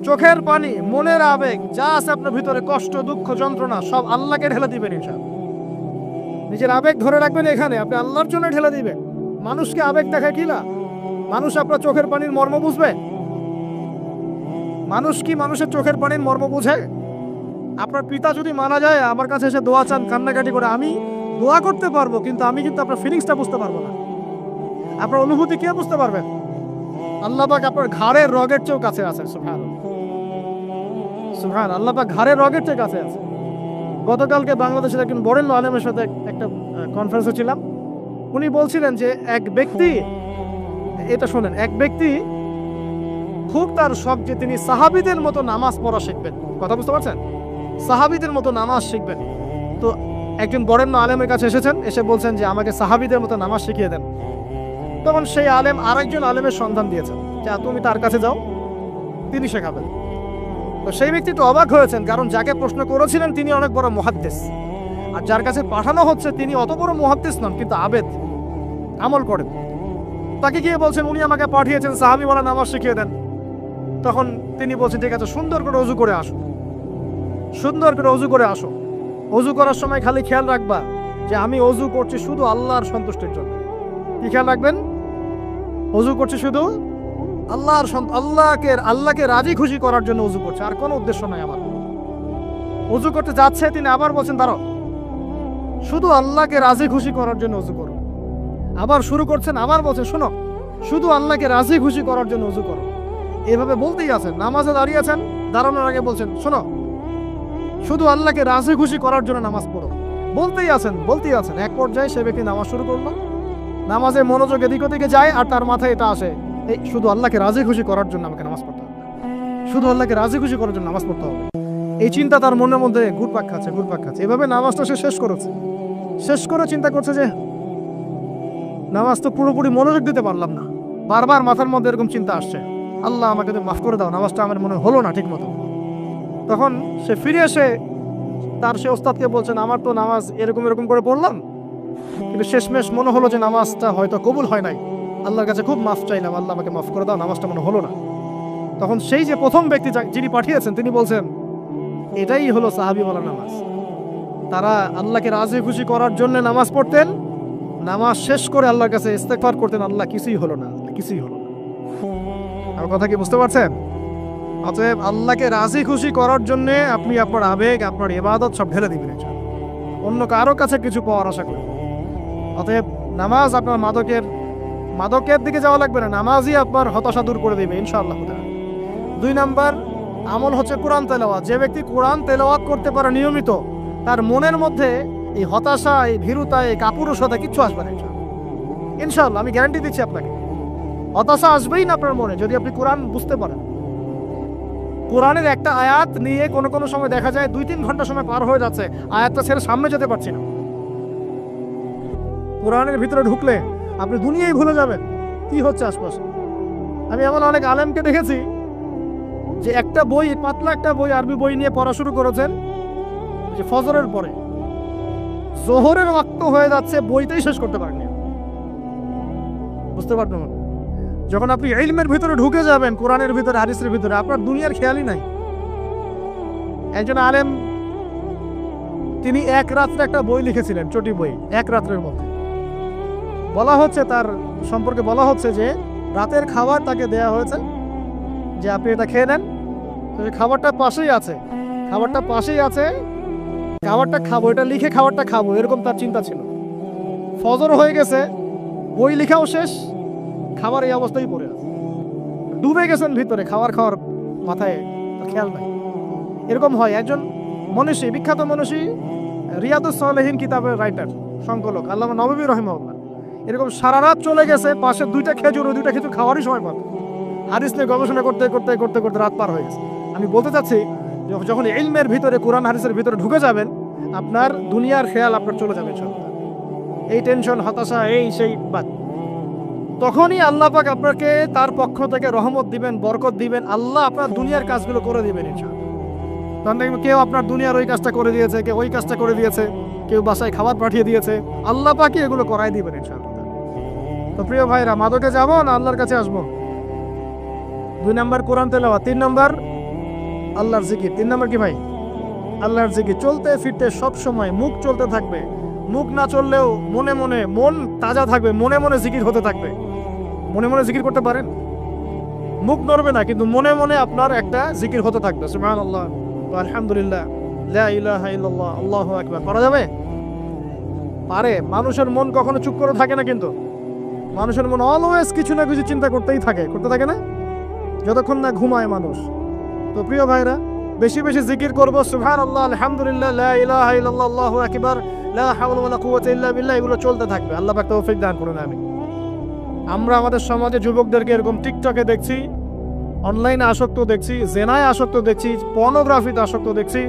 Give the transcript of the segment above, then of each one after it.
চোখের পানি, মনের আবেগ, যা আছে আপনার ভিতরে, কষ্ট, দুঃখ, যন্ত্রণা, সব আল্লাহকে ঢেলে দিবেন ইনশাআল্লাহ। নিজের আবেগ ধরে রাখবেন এখানে, আপনি আল্লাহর জন্য ঢেলে দিবেন। মানুষকে আবেগ দেখায় কি লাভ? মানুষ আপনার চোখের পানির মর্ম বুঝবে? মানুষ কি মানুষের চোখের পানির মর্ম বুঝে? আপনার পিতা যদি মারা যায়, আমার কাছে এসে দোয়া চান কান্নাকাটি করে, আমি দোয়া করতে পারবো, কিন্তু আমি কিন্তু আপনার ফিলিংসটা বুঝতে পারবো না। আপনার অনুভূতি কে বুঝতে পারবেন? আল্লাহ পাক আপনার ঘাড়ের রগের চেয়েও কাছে আছে। সুবহানাল্লাহ, সুবহান। আল্লাহ পাক ঘাড়ের রগের চেয়ে কাছে আছে। গতকালকে বাংলাদেশের একজন বরেণ্য আলেমের সাথে একটা কনফারেন্সে ছিলাম। উনি বলছিলেন যে এক ব্যক্তি, এটা শোনেন, এক ব্যক্তি খুব তার শখ যে তিনি সাহাবীদের মতো নামাজ পড়া শিখবেন। কথা বুঝতে পারছেন? সাহাবীদের মতো নামাজ শিখবেন। তো একজন বরেণ্য আলেমের কাছে এসেছেন, এসে বলছেন যে আমাকে সাহাবীদের মতো নামাজ শিখিয়ে দেন। তখন সেই আলেম আরেকজন আলেমের সন্ধান দিয়েছেন যে তুমি তার কাছে যাও, তিনি শেখাবেন। তো সেই ব্যক্তি তো অবাক হয়েছেন, কারণ যাকে প্রশ্ন করেছিলেন তিনি অনেক বড় মুহাদ্দিস, আর যার কাছে পাঠানো হচ্ছে তিনি অত বড় মুহাদ্দিস নন, কিন্তু আবেদ, আমল করেন। তাকে গিয়ে বলছেন উনি আমাকে পাঠিয়েছেন সাহাবীওয়ালা নামাজ শিখিয়ে দেন। তখন তিনি বলছেন ঠিক আছে, সুন্দর করে ওযু করে আসো, সুন্দর করে ওযু করে আসো। ওযু করার সময় খালি খেয়াল রাখবা যে আমি ওযু করছি শুধু আল্লাহর সন্তুষ্টির জন্য। কি খেয়াল রাখবেন? ওযু করছি শুধু আল্লাহকে রাজি খুশি করার জন্য ওযু করছে, আর কোনো উদ্দেশ্য নাই আমার। ওযু করতে যাচ্ছে, তিনি আবার বলছেন দাঁড়াও, শুধু আল্লাহকে রাজি খুশি করার জন্য ওযু করো। আবার শুরু করছেন, আবার বলছেন শোনো, শুধু আল্লাহকে রাজি খুশি করার জন্য ওযু করো। এভাবে বলতেই আছেন। নামাজে দাঁড়িয়ে আছেন, দাঁড়ানোর আগে বলছেন শোনো, শুধু আল্লাহকে রাজি খুশি করার জন্য নামাজ পড়ো। বলতেই আছেন, বলতেই আছেন। এক পর্যায়ে সে ব্যক্তি নামাজ শুরু করলো, নামাজে মনোযোগ এদিক ওদিকে যায়, আর তার মাথায় এটা আসে, এই শুধু আল্লাহকে রাজি খুশি করার জন্য আমাকে নামাজ পড়তে হবে, শুধু আল্লাহকে রাজি খুশি করার জন্য নামাজ পড়তে হবে। এই চিন্তা তার মনের মধ্যে ঘুরপাক খাচ্ছে, ঘুরপাক খাচ্ছে। এভাবে নামাজটা সে শেষ করেছে। শেষ করে চিন্তা করছে যে নামাজ তো পুরোপুরি মনোযোগ দিতে পারলাম না। বারবার মাথার মধ্যে এরকম চিন্তা আসছে, আল্লাহ আমাকে তো মাফ করে দাও, নামাজটা আমার মনে হলো না ঠিক মতো। তখন সে ফিরে এসে সে ওস্তাদকে বলছেন আমার তো নামাজ এরকম এরকম করে পড়লাম, কিন্তু শেষমেশ মনে হলো যে নামাজটা হয়তো কবুল হয় নাই, আল্লাহর কাছে খুব মাফ চাইলাম, আল্লাহ আমাকে মাফ করে দাও, নামাজটা মনে হলো না। তখন সেই যে প্রথম ব্যক্তি যিনি পাঠিয়েছেন তিনি বলছেন এটাই হলো সাহাবীওয়ালা নামাজ। তারা আল্লাহকে রাজি খুশি করার জন্য নামাজ পড়তেন, নামাজ শেষ করে আল্লাহর কাছে ইস্তেগফার করতেন, আল্লাহ কিছুই হলো না, কিছুই হলো না। আমার কথা কি বুঝতে পারছেন? অতএব আল্লাহকে রাজি খুশি করার জন্য আপনি আপনার আবেগ, আপনার ইবাদত সব ঢেলে দিবেন, অন্য কারো কাছে কিছু পাওয়ার আশা করেন। অতএব নামাজ আপনার মাদকের দিকে যাওয়া লাগবে না, নামাজই আপনার হতাশা দূর করে দেবে ইনশাআল্লাহ। 2 নাম্বার আমল হচ্ছে কোরআন তেলাওয়াত। যে ব্যক্তি কোরআন তেলাওয়াত করতে পারে নিয়মিত, তার মনের মধ্যে এই হতাশা, এই ভীরুতা, এই কাপুরুষতা কিচ্ছু আসবে না ইনশাআল্লাহ। আমি গ্যারান্টি দিচ্ছি আপনাকে, হতাশা আসবেই না আপনার মনে যদি আপনি কোরআন বুঝতে পারেন। কোরআনের একটা আয়াত নিয়ে কোনো সময় দেখা যায় 2-3 ঘন্টা সময় পার হয়ে যাচ্ছে, আয়াতটা ছেড়ে সামনে যেতে পারছি না। কোরআনের ভিতরে ঢুকলে আপনি দুনিয়ায় ভুলে যাবেন কি হচ্ছে আশপাশে। আমি এমন অনেক আলেমকে দেখেছি যে একটা বই, পাতলা একটা বই, আরবি বই নিয়ে পড়া শুরু করেছেন, যে ফজরের পরে জোহরের ওয়াক্ত হয়ে যাচ্ছে, বইটাই শেষ করতে পারেননি। বুঝতে পারবেন? যখন আপনি ইলমের ভিতরে ঢুকে যাবেন, কোরআনের ভিতরে, হাদিসের ভিতরে, আপনার দুনিয়ার খেয়ালই নাই। একজন আলেম তিনি এক রাত্রে একটা বই লিখেছিলেন, চটি বই, এক রাত্রের মধ্যে। বলা হচ্ছে তার সম্পর্কে বলা হচ্ছে যে রাতের খাবার তাকে দেয়া হয়েছে যে আপনি এটা খেয়ে নেন, খাবারটা পাশেই আছে, খাবারটা খাবো, এটা লিখে খাবারটা খাবো, এরকম তার চিন্তা ছিল। ফজর হয়ে গেছে, বই লেখাও শেষ, খাবার এই অবস্থায় পড়ে আছে, ডুবে গেছেন ভিতরে, খাওয়ার মাথায় খেয়াল নাই। এরকম হয়। একজন মনীষী, বিখ্যাত মনীষী, রিয়াদুস সালেহীন কিতাবের রাইটার, সংকলক আল্লামা নববী রাহিমাহুল্লাহ, এরকম সারা রাত চলে গেছে, পাশে 2টা খেজুর, ওই 2টা খেজুর খাওয়ারই সময় পাবে। হাদিস নিয়ে গবেষণা করতে করতে করতে করতে রাত পার হয়ে গেছে। আমি বলতে চাচ্ছি যখন ইলমের ভিতরে, কোরআন হাদিসের ভিতরে ঢুকে যাবেন, আপনার দুনিয়ার খেয়াল আপনার চলে যাবে সব, এই টেনশন, হতাশা, এই সেই বাদ। তখনই আল্লাহ পাক আপনাকে তার পক্ষ থেকে রহমত দিবেন, বরকত দিবেন, আল্লাহ আপনার দুনিয়ার কাজগুলো করে দিবেন ইনশাআল্লাহ। তখন দেখবেন কেউ আপনার দুনিয়ার ওই কাজটা করে দিয়েছে, কেউ ওই কাজটা করে দিয়েছে, কেউ বাসায় খাবার পাঠিয়ে দিয়েছে, আল্লাহ পাকই এগুলো করাই দিবেন ইনশাআল্লাহ। তো প্রিয় ভাইরা, মাদকে যাবো না আল্লাহর কাছে আসবো? 2 নাম্বার কোরআন তেলাওয়াত, 3 নাম্বার আল্লাহর জিকির। 3 নম্বর কি ভাই? আল্লাহর জিকির। চলতে ফিরতে সব সময় মুখ চলতে থাকবে, মুখ না চললেও মনে মনে মন তাজা থাকবে, মনে মনে জিকির হতে থাকবে। মনে মনে জিকির করতে পারেন? মুখ নড়বে না, কিন্তু মনে মনে আপনার একটা জিকির হতে থাকবে। সুবহানাল্লাহ, আলহামদুলিল্লাহ, লা ইলাহা ইল্লাল্লাহ, আল্লাহু আকবার। পারা যাবে? পারে। মানুষের মন কখনো চুপ করে থাকে না, কিন্তু মানুষের মন অলওয়েজ কিছু না কিছু চিন্তা করতেই থাকে, করতে থাকে না, যতক্ষণ না ঘুমায় মানুষ। তো প্রিয় ভাইরা, বেশি বেশি জিকির করব। সুবহানাল্লাহ, আলহামদুলিল্লাহ, লা ইলাহা ইল্লাল্লাহ, আল্লাহু আকবার, লা হাওলা ওয়ালা কুওয়াতা ইল্লা বিল্লাহ, এগুলো চলতে থাকবে। আল্লাহ পাক তৌফিক দান করুন। আমরা আমাদের সমাজে যুবকদেরকে এরকম টিকটকে দেখছি, অনলাইনে আসক্ত দেখছি, জেনায় আসক্ত দেখছি, পর্নোগ্রাফিতে আসক্ত দেখছি।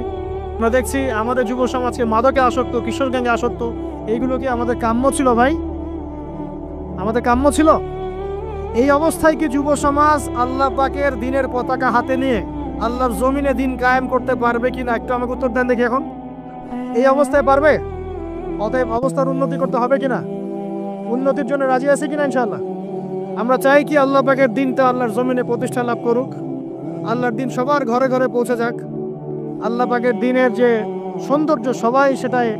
আমরা দেখছি আমাদের যুব সমাজকে মাদকে আসক্ত, কিশোর গ্যাংয়ে আসক্ত। এইগুলো কি আমাদের কাম্য ছিল ভাই? আমাদের কাম্য ছিল? এই অবস্থায় কি যুব সমাজ আল্লাহ পাকের দিনের পতাকা হাতে নিয়ে আল্লাহর জমিনে দিন কায়েম করতে পারবে কিনা? একটু আমাকে উত্তর দেন দেখি। এখন এই অবস্থায় পারবে? অতএব অবস্থার উন্নতি করতে হবে কিনা? উন্নতির জন্য রাজি আছে কিনা ইনশাআল্লাহ? আমরা চাই কি আল্লাহ পাকের দিনটা আল্লাহর জমিনে প্রতিষ্ঠা লাভ করুক, আল্লাহর দিন সবার ঘরে ঘরে পৌঁছে যাক। আল্লাহ পাকের দিনের যে সৌন্দর্য সবাই সেটাই,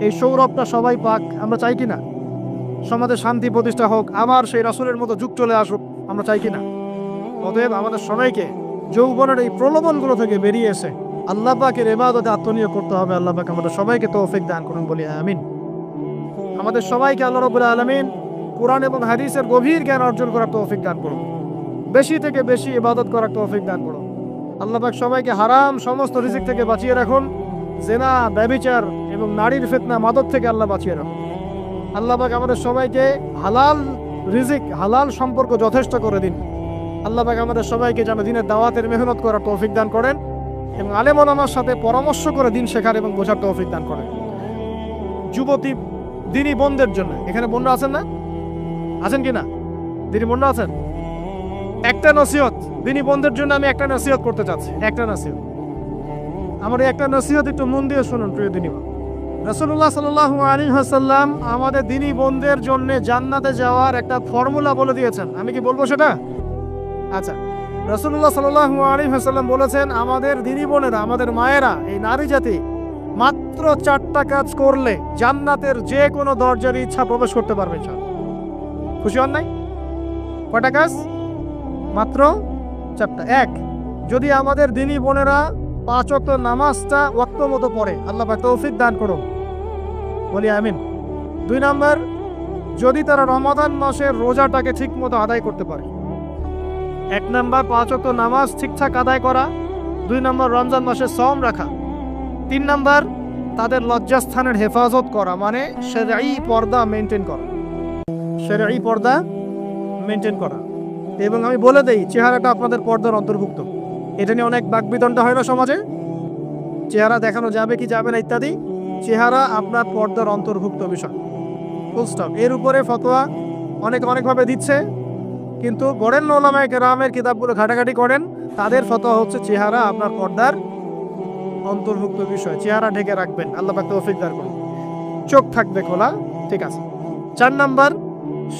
এই সৌরভটা সবাই পাক। আমরা চাই কিনা? সমাজে শান্তি প্রতিষ্ঠা হোক, আবার সেই রাসূলের মতো যুগ চলে আসুক, আমরা চাই কিনা? অতএব আমাদের সবাইকে যৌবনের এই প্রলোভনগুলো থেকে বেরিয়ে এসে আল্লাহ পাকের ইবাদতে আত্মনিয়োগ করতে হবে। আল্লাহ পাক আমাদের সবাইকে তৌফিক দান করুন, বলি আমিন। আমাদের সবাইকে আল্লাহ রাব্বুল আলামিন কোরআন এবং হাদিসের গভীর জ্ঞান অর্জন করার তৌফিক দান করুন, বেশি থেকে বেশি ইবাদত করার তৌফিক দান করুন। আল্লাহ পাক সবাইকে হারাম সমস্ত রিজিক থেকে বাঁচিয়ে রাখুন, জেনা, ব্যভিচার এবং নারীর ফিতনা, মাদক থেকে আল্লাহ বাঁচিয়ে রাখুন। আল্লাহ পাক আমাদের সবাইকে হালাল রিজিক, হালাল সম্পর্ক যথেষ্ট করে দিন। আল্লাহ পাক আমাদের সবাইকে যেন দিনের দাওয়াতের মেহনত করার তৌফিক দান করেন এবং আলেম ওলামার সাথে পরামর্শ করে দিন শেখার এবং বোঝার তৌফিক দান করেন। যুবতী দিনী বোনদের জন্য, এখানে বোনরা আছেন না? আছেন কিনা? দিনী বোনরা আছেন? একটা নসিহত দিনী বোনদের জন্য আমি একটা নসিহত করতে চাচ্ছি, একটা নসিহত। আমার একটা নসিহত একটু মন দিয়ে শুনুন প্রিয় দিনী বোন। রাসূলুল্লাহ সাল্লাল্লাহু আলাইহি ওয়াসাল্লাম আমাদের দিনী বোনদের জন্য জান্নাতে যাওয়ার একটা ফর্মুলা বলে দিয়েছেন। আমি কি বলবো সেটা? আচ্ছা, রাসূলুল্লাহ সাল্লাল্লাহু আলাইহি ওয়াসাল্লাম বলেছেন আমাদের দিনী বোনেরা, আমাদের মায়েরা, এই নারী জাতি মাত্র 4টা কাজ করলে জান্নাতের যে কোনো দরজার ইচ্ছা প্রবেশ করতে পারবে। খুশি হন নাই? কয়টা কাজ? মাত্র 4টা। 1, যদি আমাদের দিনী বোনেরা 5 ওয়াক্ত নামাজটা ওয়াক্ত মতো পড়ে, আল্লাহ পাক তৌফিক দান করুন, বলি আমিন। 2 নাম্বার, যদি তারা রমাদান মাসের রোজাটাকে ঠিক মতো আদায় করতে পারে। 1 নাম্বার 5 ওয়াক্ত নামাজ ঠিকঠাক আদায় করা, 2 নাম্বার রমজান মাসে সওম রাখা, 3 নাম্বার তাদের লজ্জাস্থানের হেফাজত করা, মানে শরঈ পর্দা মেনটেন করা, শরঈ পর্দা মেনটেন করা। এবং আমি বলে দেই, চেহারাটা আপনাদের পর্দার অন্তর্ভুক্ত। এটা নিয়ে অনেক বাকবিতণ্ডা হয় না সমাজে, চেহারা দেখানো যাবে কি যাবে না ইত্যাদি। চেহারা আপনার পর্দার অন্তর্ভুক্ত বিষয়, ফুল স্টপ। এর উপরে ফতোয়া অনেকভাবে দিচ্ছে, কিন্তু বরেণ্য উলামায়ে কেরামের কিতাবগুলো ঘাটাঘাটি করেন, তাদের ফতোয়া হচ্ছে চেহারা আপনার পর্দার অন্তর্ভুক্ত বিষয়, চেহারা ঢেকে রাখবেন। আল্লাহ পাক তৌফিক দান করুন। চোখ থাকবে খোলা, ঠিক আছে। 4 নাম্বার,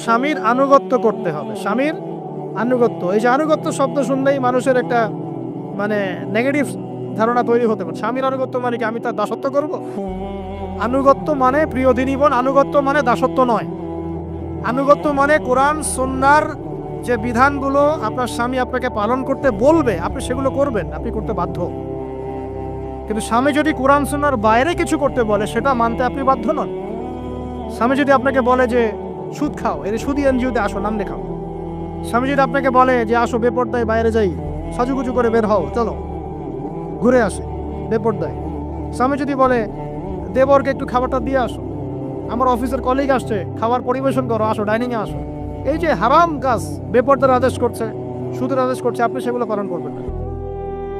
স্বামীর আনুগত্য করতে হবে। স্বামীর আনুগত্য, এই যে আনুগত্য শব্দ শুনলেই মানুষের একটা মানে নেগেটিভ ধারণা তৈরি হতে পারে। স্বামীর আনুগত্য মানে কি আমি তার দাসত্ব করব? আনুগত্য মানে, প্রিয় দিনী বোন, আনুগত্য মানে দাসত্ব নয়। আনুগত্য মানে কোরআন সুন্নাহর যে বিধানগুলো আপনার স্বামী আপনাকে পালন করতে বলবে, আপনি সেগুলো করবেন, আপনি করতে বাধ্য। কিন্তু স্বামী যদি কোরআন সুন্নাহর বাইরে কিছু করতে বলে, সেটা মানতে আপনি বাধ্য নন। স্বামী যদি আপনাকে বলে যে সুদ খাও, এর সুদী এনজিওতে আসো, নাম লেখাও। স্বামী যদি আপনাকে বলে যে আসো বেপরদায় বাইরে যাই, সাজুগুজু করে বের হও, চলো ঘুরে আসে বেপরদায়। স্বামী যদি বলে দেবরকে একটু খাবারটা দিয়ে আসো, আমার অফিসের কলিগ আসছে, খাবার পরিবেশন করো, আসো ডাইনিংয়ে আসো, এই যে হারাম কাজ বেপরদার আদেশ করছে, সুদের আদেশ করছে, আপনি সেগুলো পালন করবেন না।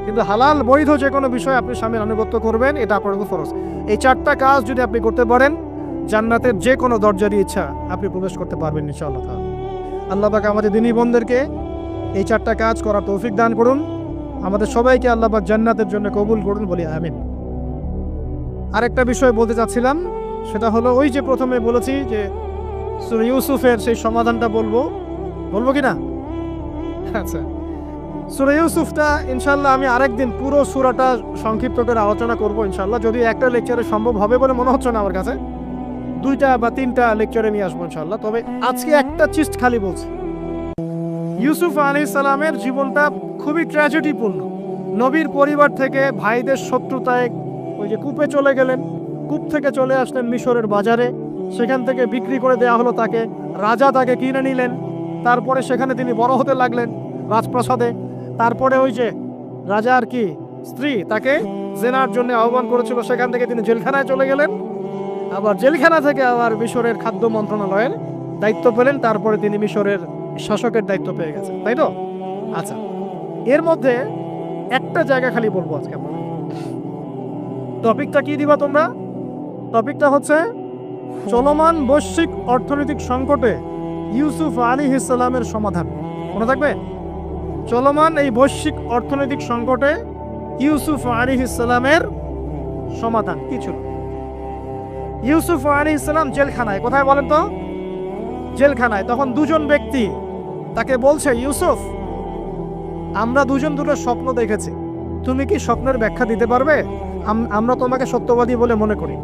কিন্তু হালাল বৈধ যে কোনো বিষয় আপনি স্বামীর আনুগত্য করবেন, এটা আপনার উপর ফরজ। এই 4টা কাজ যদি আপনি করতে পারেন, জান্নাতের যে কোনো দরজারই ইচ্ছা আপনি প্রবেশ করতে পারবেন ইনশাআল্লাহ তাআলা। আল্লাহ পাক আমাদের দিনী বোনদেরকে এই 4টা কাজ করার তৌফিক দান করুন। আমাদের সবাইকে আল্লাহ পাক জান্নাতের জন্য কবুল করুন, বলি আমিন। আরেকটা বিষয় বলতে চাচ্ছিলাম, সেটা হলো ওই যে প্রথমে বলেছি যে সূরা ইউসুফের সেই সমাধানটা বলবো কি না? আচ্ছা, সূরা ইউসুফটা ইনশাআল্লাহ আমি আরেকদিন পুরো সূরাটা সংক্ষিপ্ত করে আলোচনা করব ইনশাআল্লাহ, যদি একটা লেকচারে সম্ভব হবে বলে মনে হচ্ছে না আমার কাছে, 2টা বা 3টা লেকচারে নিয়ে আসবো ইনশাআল্লাহ। তবে আজকে একটা চিজ খালি বলছি, ইউসুফ আলাইহিস সালামের জীবনটা খুবই ট্র্যাজেডিপূর্ণ। নবীর পরিবার থেকে ভাইদের শত্রুতায় ওই যে কূপে চলে গেলেন, কূপ থেকে চলে আসলেন মিশরের বাজারে, সেখান থেকে বিক্রি করে দেওয়া হলো তাকে, রাজা তাকে কিনে নিলেন, তারপরে সেখানে তিনি বড় হতে লাগলেন রাজপ্রাসাদে। তারপরে ওই যে রাজার কি স্ত্রী তাকে জেনার জন্য আহ্বান করেছিল, সেখান থেকে তিনি জেলখানায় চলে গেলেন, আবার জেলখানা থেকে আবার মিশরের খাদ্য মন্ত্রণালয়ের দায়িত্ব পেলেন, তারপরে তিনি মিশরের শাসকের দায়িত্ব পেয়ে গেছেন, তাই তো? আচ্ছা, এর মধ্যে একটা জায়গা খালি বলবো আজকে আপনাদের। টপিকটা কি দিবা তোমরা? টপিকটা হচ্ছে চলমান বৈশ্বিক অর্থনৈতিক সংকটে ইউসুফ আলাইহিস সালামের সমাধান। মনে থাকবে? চলমান এই বৈশ্বিক অর্থনৈতিক সংকটে ইউসুফ আলাইহিস সালামের সমাধান কি ছিল? ইউসুফ আলাইহিস সালাম জেলখানায়, কোথায় বলেন তো? জেলখানায়। তখন দুজন ব্যক্তি তাকে বলছে, ইউসুফ আমরা দুজন দুটো স্বপ্ন দেখেছি, তুমি কি স্বপ্নের ব্যাখ্যা দিতে পারবে? আমরা তোমাকে সত্যবাদী বলে মনে করি।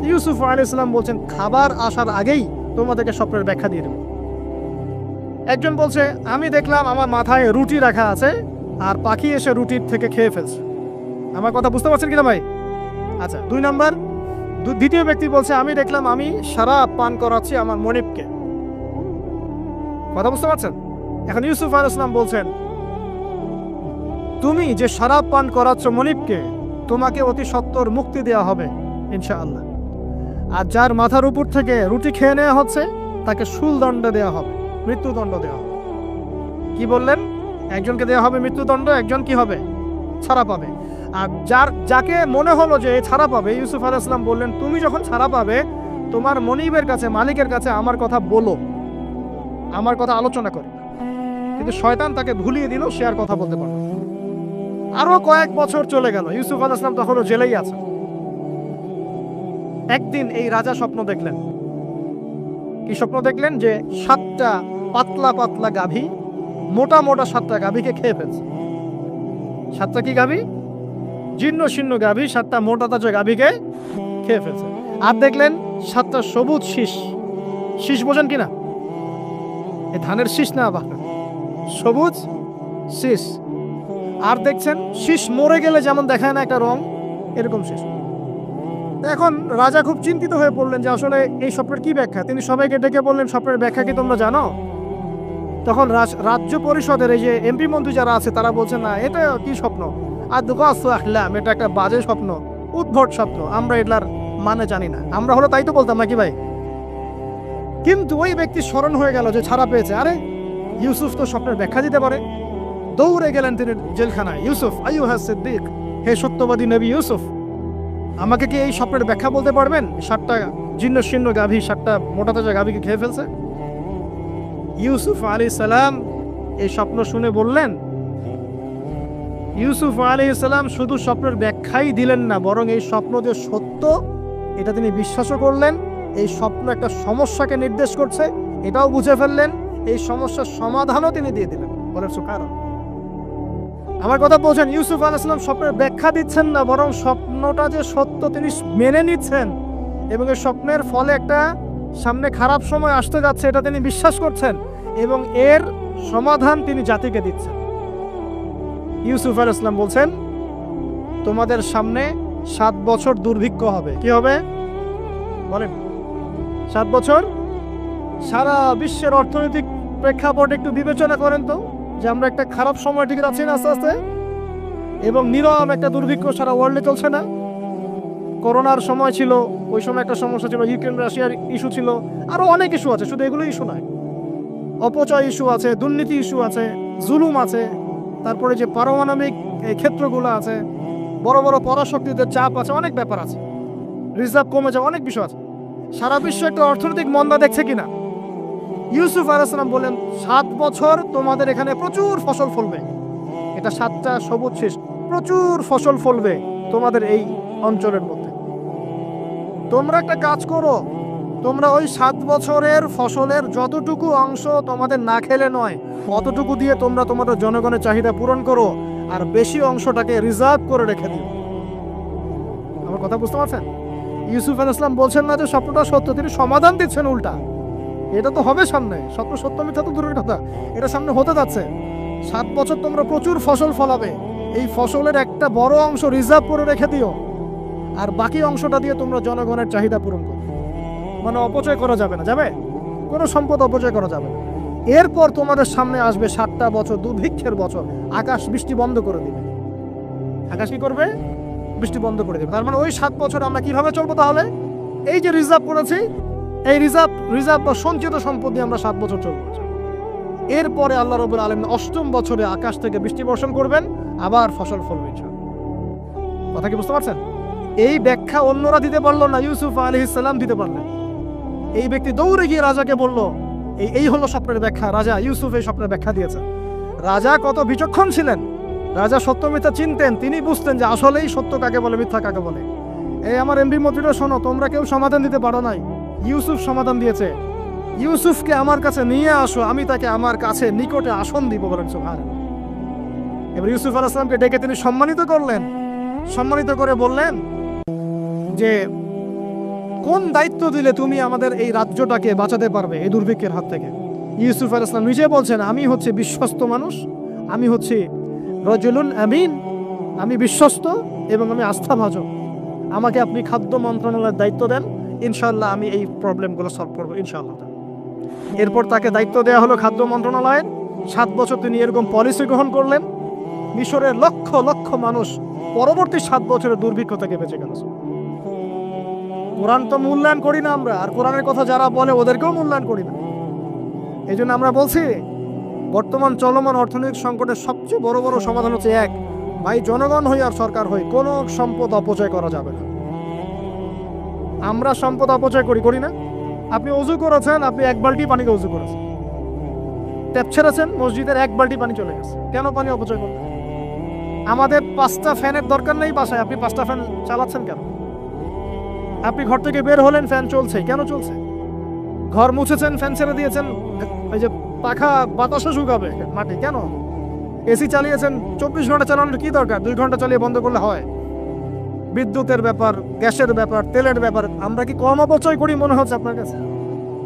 ইউসুফ আলাইহিস সালাম বলছেন, খাবার আসার আগেই তোমাদেরকে স্বপ্নের ব্যাখ্যা দিয়ে দেব। একজন বলছে, আমি দেখলাম আমার মাথায় রুটি রাখা আছে আর পাখি এসে রুটির থেকে খেয়ে ফেলছে। আমার কথা বুঝতে পারছেন কিনা ভাই? আচ্ছা, 2 নাম্বার দ্বিতীয় ব্যক্তি বলছে, আমি দেখলাম আমি শরাব পান করাচ্ছি আমার মনিবকে। কথা বুঝতে পারছেন? এখন ইউসুফ আলাইহিস সালাম বলছেন, তুমি যে শরাব পান করাচ্ছ মনিবকে, তোমাকে অতি সত্বর মুক্তি দেওয়া হবে ইনশাআল্লাহ। আর যার মাথার উপর থেকে রুটি খেয়ে নেওয়া হচ্ছে তাকে শুলদণ্ড দেওয়া হবে, মৃত্যুদণ্ড দেওয়া হবে। কি বললেন? একজনকে দেওয়া হবে মৃত্যুদণ্ড, একজন কি হবে? ছাড়া পাবে। আর যাকে মনে হলো যে ছাড়া পাবে, ইউসুফ আলাইহিস সালাম বললেন, তুমি যখন ছাড়া পাবে তোমার মনিবের কাছে, মালিকের কাছে আমার কথা বলো, আমার কথা আলোচনা করে। কিন্তু শয়তান তাকে ভুলিয়ে দিল, সে আর কথা বলতে পারল। আরো কয়েক বছর চলে গেল, ইউসুফ আলাইহিস সালাম তখনও জেলেই আছে। একদিন এই রাজা স্বপ্ন দেখলেন। কি স্বপ্ন দেখলেন? যে 7টা পাতলা পাতলা গাভী, মোটা মোটা 7টা গাভীকে খেয়ে ফেলছে। 7টা কি গাভী? জীর্ণ শীর্ণ গাভী, 7টা মোটা তাজা গাভীকে খেয়ে ফেলছে। আর দেখলেন 7টা সবুজ শীষ। শীষ বোঝেন কিনা? এই ধানের শীষ না, বা সবুজ শীষ। আর দেখছেন শীষ মরে গেলে যেমন দেখায় না একটা রং, এরকম শীষ। এখন রাজা খুব চিন্তিত হয়ে পড়লেন যে আসলে এই স্বপ্নের কি ব্যাখ্যা। তিনি সবাইকে ডেকে বললেন, স্বপ্নের ব্যাখ্যা কি তোমরা জানো? তখন রাজ্য পরিষদের এই যে এমপি মন্ত্রী যারা আছে তারা বলছেন, না এটা কি স্বপ্ন, আর আহলাম, এটা একটা বাজে স্বপ্ন, উদ্ভট স্বপ্ন, আমরা এগুলার মানে জানি না। আমরা হলো তাই তো বলতাম নাকি ভাই? কিন্তু ওই ব্যক্তি স্মরণ হয়ে গেল যে ছাড়া পেয়েছে, আরে ইউসুফ তো স্বপ্নের ব্যাখ্যা দিতে পারে। দৌড়ে গেলেন তিনি জেলখানায়, ইউসুফ আইয়ুহা সিদ্দিক, হে সত্যবাদী নবী ইউসুফ, আমাকে কি এই স্বপ্নের ব্যাখ্যা বলতে পারবেন? 7টা জীর্ণ শীর্ণ গাভী 7টা মোটা তাজা গাভীকে খেয়ে ফেলছে। ইউসুফ আলাইহিস সালাম এই স্বপ্ন শুনে বললেন, ইউসুফ আলাইহিস সালাম শুধু স্বপ্নের ব্যাখ্যাই দিলেন না, বরং এই স্বপ্ন যে সত্য এটা তিনি বিশ্বাসও করলেন। এই স্বপ্ন একটা সমস্যাকে নির্দেশ করছে এটাও বুঝে ফেললেন, এই সমস্যার সমাধানও তিনি দিয়ে দিলেন। বলেন সুবহানাল্লাহ। আমার কথা বলছেন, ইউসুফ আলাইহিস সালাম স্বপ্নের ব্যাখ্যা দিচ্ছেন না, বরং স্বপ্নটা যে সত্য তিনি মেনে নিচ্ছেন এবং এই স্বপ্নের ফলে একটা সামনে খারাপ সময় আসতে যাচ্ছে এটা তিনি বিশ্বাস করছেন এবং এর সমাধান তিনি জাতিকে দিচ্ছেন। ইউসুফ আলাইহিস সালাম বলছেন, তোমাদের সামনে 7 বছর দুর্ভিক্ষ হবে। কি হবে বলেন? 7 বছর। সারা বিশ্বের অর্থনৈতিক প্রেক্ষাপট একটু বিবেচনা করেন তো, যে আমরা একটা খারাপ সময় দিকে যাচ্ছি না আস্তে আস্তে, এবং নীরব একটা দুর্ভিক্ষ সারা ওয়ার্ল্ডে চলছে না? করোনার সময় ছিল, ওই সময় একটা সমস্যা ছিল, ইউক্রেন রাশিয়ার ইস্যু ছিল, আরো অনেক ইস্যু আছে, শুধু এগুলো ইস্যু নয়, অপচয় ইস্যু আছে, দুর্নীতি ইস্যু আছে, জুলুম আছে, তারপরে যে পারমাণবিক ক্ষেত্রগুলো আছে, বড় বড় পরাশক্তিদের চাপ আছে, অনেক ব্যাপার আছে, রিজার্ভ কমে যাওয়া, অনেক বিষয় আছে। সারা বিশ্ব একটা অর্থনৈতিক মন্দা দেখছে কিনা? ইউসুফ আলাইহিস সালাম বলেন, 7 বছর তোমাদের এখানে প্রচুর ফসল ফলবে। এটা 7টা সবুজ শীষ, প্রচুর ফসল ফলবে তোমাদের এই অঞ্চলের মধ্যে। তোমরা একটা কাজ করো, তোমরা ওই 7 বছরের ফসলের যতটুকু অংশ তোমাদের না খেলে নয়, অতটুকু দিয়ে তোমরা তোমাদের জনগণের চাহিদা পূরণ করো, আর বেশি অংশটাকে রিজার্ভ করে রেখে দিও। আমার কথা বুঝতে পারছেন? ইউসুফ আলাইহিস সালাম বলছেন না যে স্বপ্নটা সত্য, তিনি সমাধান দিচ্ছেন উল্টা। এটা তো হবে সামনে, স্বপ্ন সত্য মিথ্যা তো দূরের কথা, এটা সামনে হতে যাচ্ছে। 7 বছর তোমরা প্রচুর ফসল ফলাবে, এই ফসলের একটা বড় অংশ রিজার্ভ করে রেখে দিও, আর বাকি অংশটা দিয়ে তোমরা জনগণের চাহিদা পূরণ করো। মানে অপচয় করা যাবে না, যাবে কোনো সম্পদ অপচয় করা যাবে না। এরপর তোমাদের সামনে আসবে 7টা বছর দুর্ভিক্ষের বছর, আকাশ বৃষ্টি বন্ধ করে দিবে। আকাশ কি করবে? বৃষ্টি বন্ধ করে দেবে। তার মানে ওই 7 বছর আমরা কিভাবে চলবো তাহলে? এই যে রিজার্ভ করেছি, এই রিজার্ভ বা সঞ্চিত সম্পদ দিয়ে আমরা 7 বছর চলবো। এরপরে আল্লাহ রাব্বুল আলামিন 8ম বছরে আকাশ থেকে বৃষ্টি বর্ষণ করবেন, আবার ফসল ফলবে। কথা কি বুঝতে পারছেন? এই ব্যাখ্যা অন্যরা দিতে পারলো না, ইউসুফ আলাইহিস সালাম দিতে পারলেন। এই ব্যক্তি দৌড়ে গিয়ে রাজাকে বলল, এই হলো স্বপ্নের ব্যাখ্যা। রাজা ইউসুফ এই স্বপ্নের ব্যাখ্যা দিয়েছে। রাজা কত বিচক্ষণ ছিলেন, রাজা সত্য মিথ্যা চিনতেন। তিনি বুঝতেন যে আসলেই সত্য কাকে বলে, মিথ্যা কাকে বলে। এই আমার এমপি মন্ত্রীরা শোনো, তোমরা কেউ সমাধান দিতে পারো নাই, ইউসুফ সমাধান দিয়েছে। ইউসুফকে আমার কাছে নিয়ে আসো, আমি তাকে আমার কাছে নিকটে আসন দিব, বলেন সুবহানাল্লাহ। এবার ইউসুফ আলাইহিস সালামকে ডেকে তিনি সম্মানিত করলেন, সম্মানিত করে বললেন যে কোন দায়িত্ব দিলে তুমি আমাদের এই রাজ্যটাকে বাঁচাতে পারবে এই দুর্ভিক্ষের হাত থেকে। ইউসুফ আলাইহিস সালাম নিজে বলছেন, আমি হচ্ছে বিশ্বস্ত মানুষ, আমি হচ্ছে রাজুলুন আমিন, আমি বিশ্বস্ত এবং আমি আস্থাভাজন। আমাকে আপনি খাদ্য মন্ত্রণালয়ের দায়িত্ব দেন, ইনশাআল্লাহ আমি এই প্রবলেমগুলো সলভ করবো ইনশাআল্লাহ। এরপর তাকে দায়িত্ব দেওয়া হলো খাদ্য মন্ত্রণালয়ের। 7 বছর তিনি এরকম পলিসি গ্রহণ করলেন। মিশরের লক্ষ লক্ষ মানুষ পরবর্তী 7 বছরের দুর্ভিক্ষ থেকে বেঁচে গেল। কোরআন তো মূল্যায়ন করি না আমরা, আর কোরআনের কথা যারা বলে ওদেরকেও মূল্যায়ন করি না। এই জন্য আমরা বলছি, বর্তমান চলমান অর্থনৈতিক সংকটের সবচেয়ে বড় বড় সমাধান হচ্ছে এক, ভাই জনগণ হই আর সরকার হই, কোনো সম্পদ অপচয় করা যাবে না। আমরা সম্পদ অপচয় করি না? আপনি অজু করেছেন, আপনি 1 বালতি পানিকে অজু করেছেন, ট্যাপ ছেড়েছেন, মসজিদের 1 বালতি পানি চলে গেছে, কেন পানি অপচয় করবেন? আমাদের 5টা ফ্যানের দরকার নেই বাসায়, আপনি 5টা ফ্যান চালাচ্ছেন কেন? আপনি ঘর থেকে বের হলেন, ফ্যান চলছে, কেন চলছে? ঘর মুছেছেন, ফ্যান ছেড়ে দিয়েছেন, ওই যে পাখা বাতাসে শুকাবে মাটি, কেন? এসি চালিয়েছেন, 24 ঘন্টা চালানোর কি দরকার? 2 ঘন্টা চালিয়ে বন্ধ করলে হয়। বিদ্যুতের ব্যাপার, গ্যাসের ব্যাপার, তেলের ব্যাপার, আমরা কি কম অপচয় করি মনে হচ্ছে আপনার কাছে?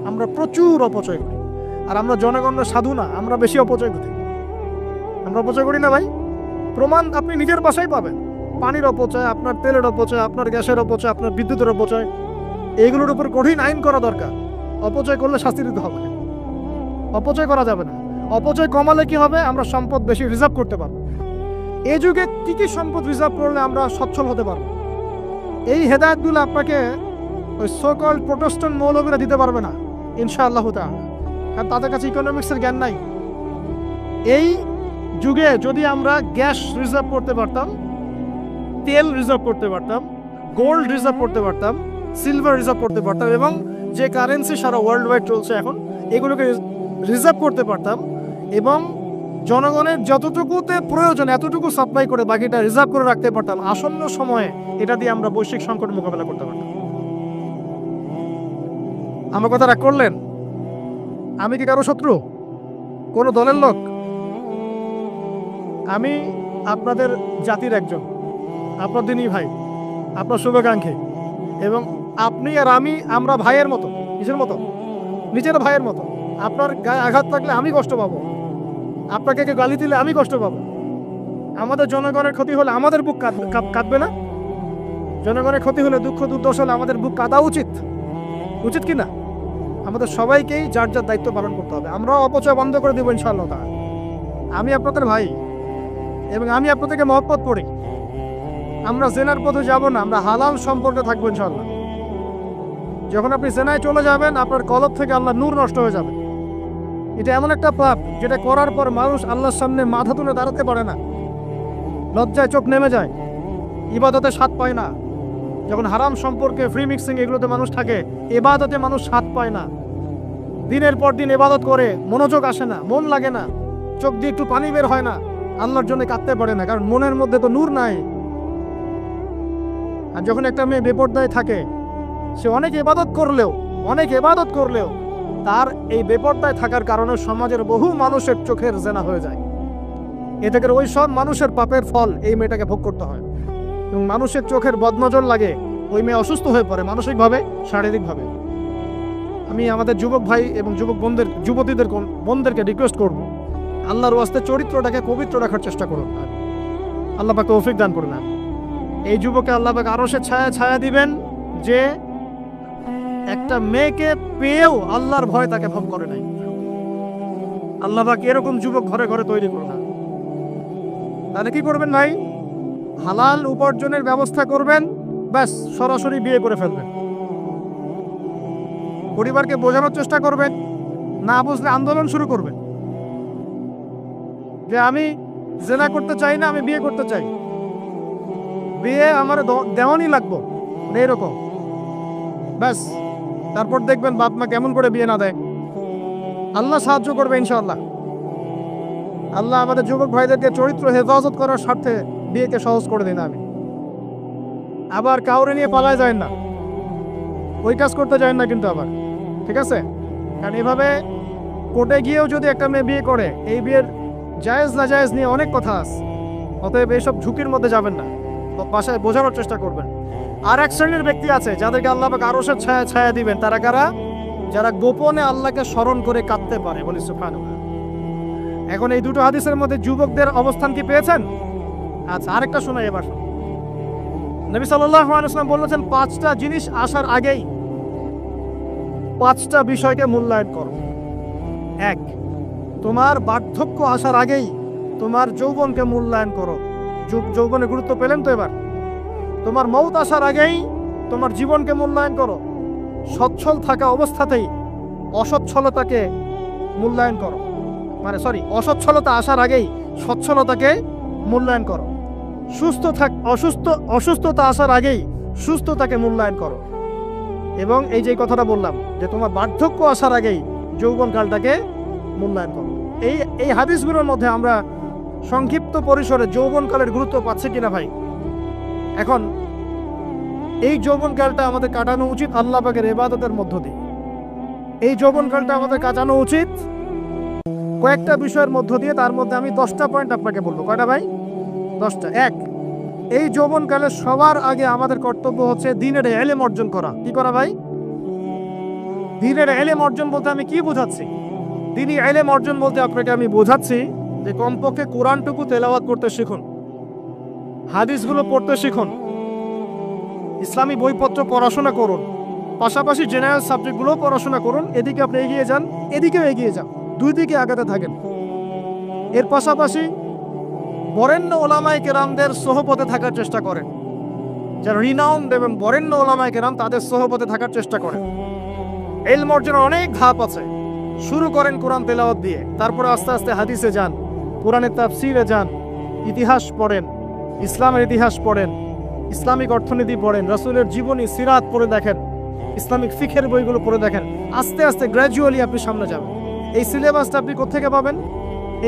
আমরা প্রচুর অপচয় করি। আর আমরা জনগণের সাধু না, আমরা বেশি অপচয় করি। আমরা অপচয় করি না ভাই, প্রমাণ আপনি নিজের বাসায় পাবেন। পানির অপচয়, আপনার তেলের অপচয়, আপনার গ্যাসের অপচয়, আপনার বিদ্যুতের অপচয়, এইগুলোর উপর কঠিন আইন করা দরকার। অপচয় করলে শাস্তি দিতে হবে, অপচয় করা যাবে না। অপচয় কমালে কি হবে? আমরা সম্পদ বেশি রিজার্ভ করতে পারবো। এই যুগে কি কি সম্পদ রিজার্ভ করলে আমরা সচ্ছল হতে পারবো, এই হেদায়েতগুলো আপনাকে ওই সোকল প্রোটেস্ট্যান্ট মৌলবীরা দিতে পারবে না ইনশাআল্লাহ তাআলা, কারণ তাদের কাছে ইকোনমিক্সের জ্ঞান নাই। এই যুগে যদি আমরা গ্যাস রিজার্ভ করতে পারতাম, তেল রিজার্ভ করতে পারতাম, গোল্ড রিজার্ভ করতে পারতাম, সিলভার রিজার্ভ করতে পারতাম, এবং যে কারেন্সি সারা ওয়ার্ল্ড ওয়াইড চলছে এখন, এগুলোকে রিজার্ভ করতে পারতাম, এবং জনগণের যতটুকুতে প্রয়োজন এতটুকু সাপ্লাই করে বাকিটা রিজার্ভ করে রাখতে পারতাম, আসন্ন সময়ে এটা দিয়ে আমরা বৈশ্বিক সংকট মোকাবেলা করতে পারতাম। আমার কথা রাগ করলেন? আমি কি কারো শত্রু, কোনো দলের লোক? আমি আপনাদের জাতির একজন, আপনার দিনই ভাই, আপনার শুভাকাঙ্ক্ষী, এবং আপনি আর আমি, আমরা ভাইয়ের মতো। কিসের মতো? নিজের ভাইয়ের মতো। আপনার গায়ে আঘাত থাকলে আমি কষ্ট পাবো, আপনাকে কেউ গালি দিলে আমি কষ্ট পাবো। আমাদের জনগণের ক্ষতি হলে আমাদের বুক কাঁদবে না? জনগণের ক্ষতি হলে, দুঃখ দুর্দশা হলে আমাদের বুক কাঁদা উচিত, উচিত কি না? আমাদের সবাইকেই যার যার দায়িত্ব পালন করতে হবে। আমরা অপচয় বন্ধ করে দেবো ইনশাআল্লাহ তাআলা। আমি আপনাদের ভাই এবং আমি আপনাদেরকে মহব্বত করি। আমরা জেনার পথে যাব না, আমরা হালাল সম্পর্কে থাকবো ইনশাআল্লাহ। যখন আপনি জেনায় চলে যাবেন, আপনার কলব থেকে আল্লাহ নূর নষ্ট হয়ে যাবে। এটা এমন একটা পাপ যেটা করার পর মানুষ আল্লাহর সামনে মাথা তুলে দাঁড়াতে পারে না, লজ্জায় চোখ নেমে যায়, ইবাদতে স্বাদ পায় না। যখন হারাম সম্পর্কে, ফ্রি মিক্সিং, এগুলোতে মানুষ থাকে, ইবাদতে মানুষ স্বাদ পায় না। দিনের পর দিন ইবাদত করে মনোযোগ আসে না, মন লাগে না, চোখ দিয়ে একটু পানি বের হয় না, আল্লাহর জন্য কাঁদতে পারে না, কারণ মনের মধ্যে তো নূর নাই। আর যখন একটা মেয়ে বেপরদায় থাকে, সে অনেক ইবাদত করলেও অনেক ইবাদত করলেও তার এই বেপরদায় থাকার কারণে সমাজের বহু মানুষের চোখের জেনা হয়ে যায়। এ থেকে ওই সব মানুষের পাপের ফল এই মেয়েটাকে ভোগ করতে হয়। এবং মানুষের চোখের বদনজর লাগে, ওই মেয়ে অসুস্থ হয়ে পড়ে মানসিকভাবে, শারীরিকভাবে। আমি আমাদের যুবক ভাই এবং যুবতীদের বোনদেরকে রিকোয়েস্ট করব, আল্লাহর ওয়াস্তে চরিত্রটাকে পবিত্র রাখার চেষ্টা করুন। আল্লাহ পাক তৌফিক দান করুন। এই যুবকে আল্লাহ পাক আরশের ছায়া দিবেন, যে একটা মেয়েকে পেয়েও আল্লাহর ভয় তাকে ভোগ করে নাই। আল্লাহ পাক এরকম যুবক ঘরে ঘরে তৈরি করুন। তাহলে কি করবেন ভাই? হালাল উপার্জনের ব্যবস্থা করবেন, ব্যাস সরাসরি বিয়ে করে ফেলবেন। পরিবারকে বোঝানোর চেষ্টা করবেন, না বুঝলে আন্দোলন শুরু করবেন যে আমি জেনা করতে চাই না, আমি বিয়ে করতে চাই, বিয়ে আমার দেওয়ানি লাগবো, এরকম। ব্যাস তারপর দেখবেন বাপ মা কেমন করে বিয়ে না দেয়। আল্লাহ সাহায্য করবে ইনশাআল্লাহ। আল্লাহ আমাদের যুবক ভাইদেরকে চরিত্র হেফাজত করার স্বার্থে বিয়েকে সহজ করে দিন। আমি আবার কাউরে নিয়ে পালায় যায় না, ওই কাজ করতে যায় না কিন্তু আবার, ঠিক আছে? কারণ এভাবে কোর্টে গিয়েও যদি একটা মেয়ে বিয়ে করে, এই বিয়ের জায়েজ না জায়েজ নিয়ে অনেক কথা আছে। অতএব এইসব ঝুঁকির মধ্যে যাবেন না, বাসায় বোঝানোর চেষ্টা করবেন। আর এক শ্রেণীর ব্যক্তি আছে যাদেরকে আল্লাহ পাক আরশের ছায়া দিবেন। তারা কারা? যারা গোপনে আল্লাহকে স্মরণ করে কাঁদতে পারে, বলি সুবহানাল্লাহ। এখন এই দুটো হাদিসের মধ্যে যুবকদের অবস্থান কি পেয়েছেন? আচ্ছা, আরেকটা শোনাই এবার। নবী সাল্লাল্লাহু আলাইহি ওয়াসাল্লাম বলেছেন, 5টা জিনিস আসার আগেই 5টা বিষয়কে মূল্যায়ন করো। 1, তোমার বার্ধক্য আসার আগেই তোমার যৌবনকে মূল্যায়ন করো। যৌবনের গুরুত্ব পেলেন তো এবার? তোমার মৌত আসার আগেই তোমার জীবনকে মূল্যায়ন করো। সচ্ছল থাকা অবস্থাতেই অসচ্ছলতাকে মূল্যায়ন করো, অসচ্ছলতা আসার আগেই সচ্ছলতাকে মূল্যায়ন করো। অসুস্থতা আসার আগেই সুস্থতাকে মূল্যায়ন করো। এবং এই যে কথাটা বললাম যে তোমার বার্ধক্য আসার আগেই যৌবনকালটাকে মূল্যায়ন করো। এই হাদিসগুলোর মধ্যে আমরা সংক্ষিপ্ত পরিসরে যৌবনকালের গুরুত্ব পাচ্ছি কিনা ভাই? এখন এই যৌবনকালটা আমাদের কাটানো উচিত আল্লাহ পাকের ইবাদতের মধ্য দিয়ে। এই যৌবনকালটা আমাদের কাটানো উচিত কয়েকটা বিষয়ের মধ্য দিয়ে। তার মধ্যে আমি 10টা পয়েন্ট আপনাকে বলবো। কয়টা ভাই? 10টা। 1, এই যৌবনকালে সবার আগে আমাদের কর্তব্য হচ্ছে দ্বীনের ইলম অর্জন করা। কি করা ভাই? দ্বীনের ইলম অর্জন বলতে আমি কি বোঝাচ্ছি? দ্বীনি ইলম অর্জন বলতে আপনাকে আমি বোঝাচ্ছি যে কমপক্ষে কোরআনটুকু তেলাওয়াত করতে শিখুন, হাদিসগুলো পড়তে শিখুন, ইসলামী বইপত্র পড়াশোনা করুন, পাশাপাশি জেনারেল সাবজেক্টগুলো পড়াশোনা করুন। এদিকে আপনি এগিয়ে যান, এদিকেও এগিয়ে যান, দুই দিকে আগাতে থাকেন। এর পাশাপাশি বরেণ্য ওলামায়ে কেরামদের সোহবতে থাকার চেষ্টা করেন। যারা রিনাউন্ড এবং বরেণ্য ওলামায়ে কেরাম, তাদের সোহবতে থাকার চেষ্টা করেন। ইলম অর্জনের অনেক ধাপ আছে। শুরু করেন কোরআন তেলাওয়াত দিয়ে, তারপরে আস্তে আস্তে হাদিসে যান, কোরআনের তাফসীরে যান, ইতিহাস পড়েন, ইসলামের ইতিহাস পড়েন, ইসলামিক অর্থনীতি পড়েন, রাসূলের জীবনী সিরাত পড়ে দেখেন, ইসলামিক ফিকহের বইগুলো পড়ে দেখেন। আস্তে আস্তে গ্র্যাজুয়ালি আপনি সামনে যাবেন। এই সিলেবাসটা আপনি কোত্থেকে পাবেন?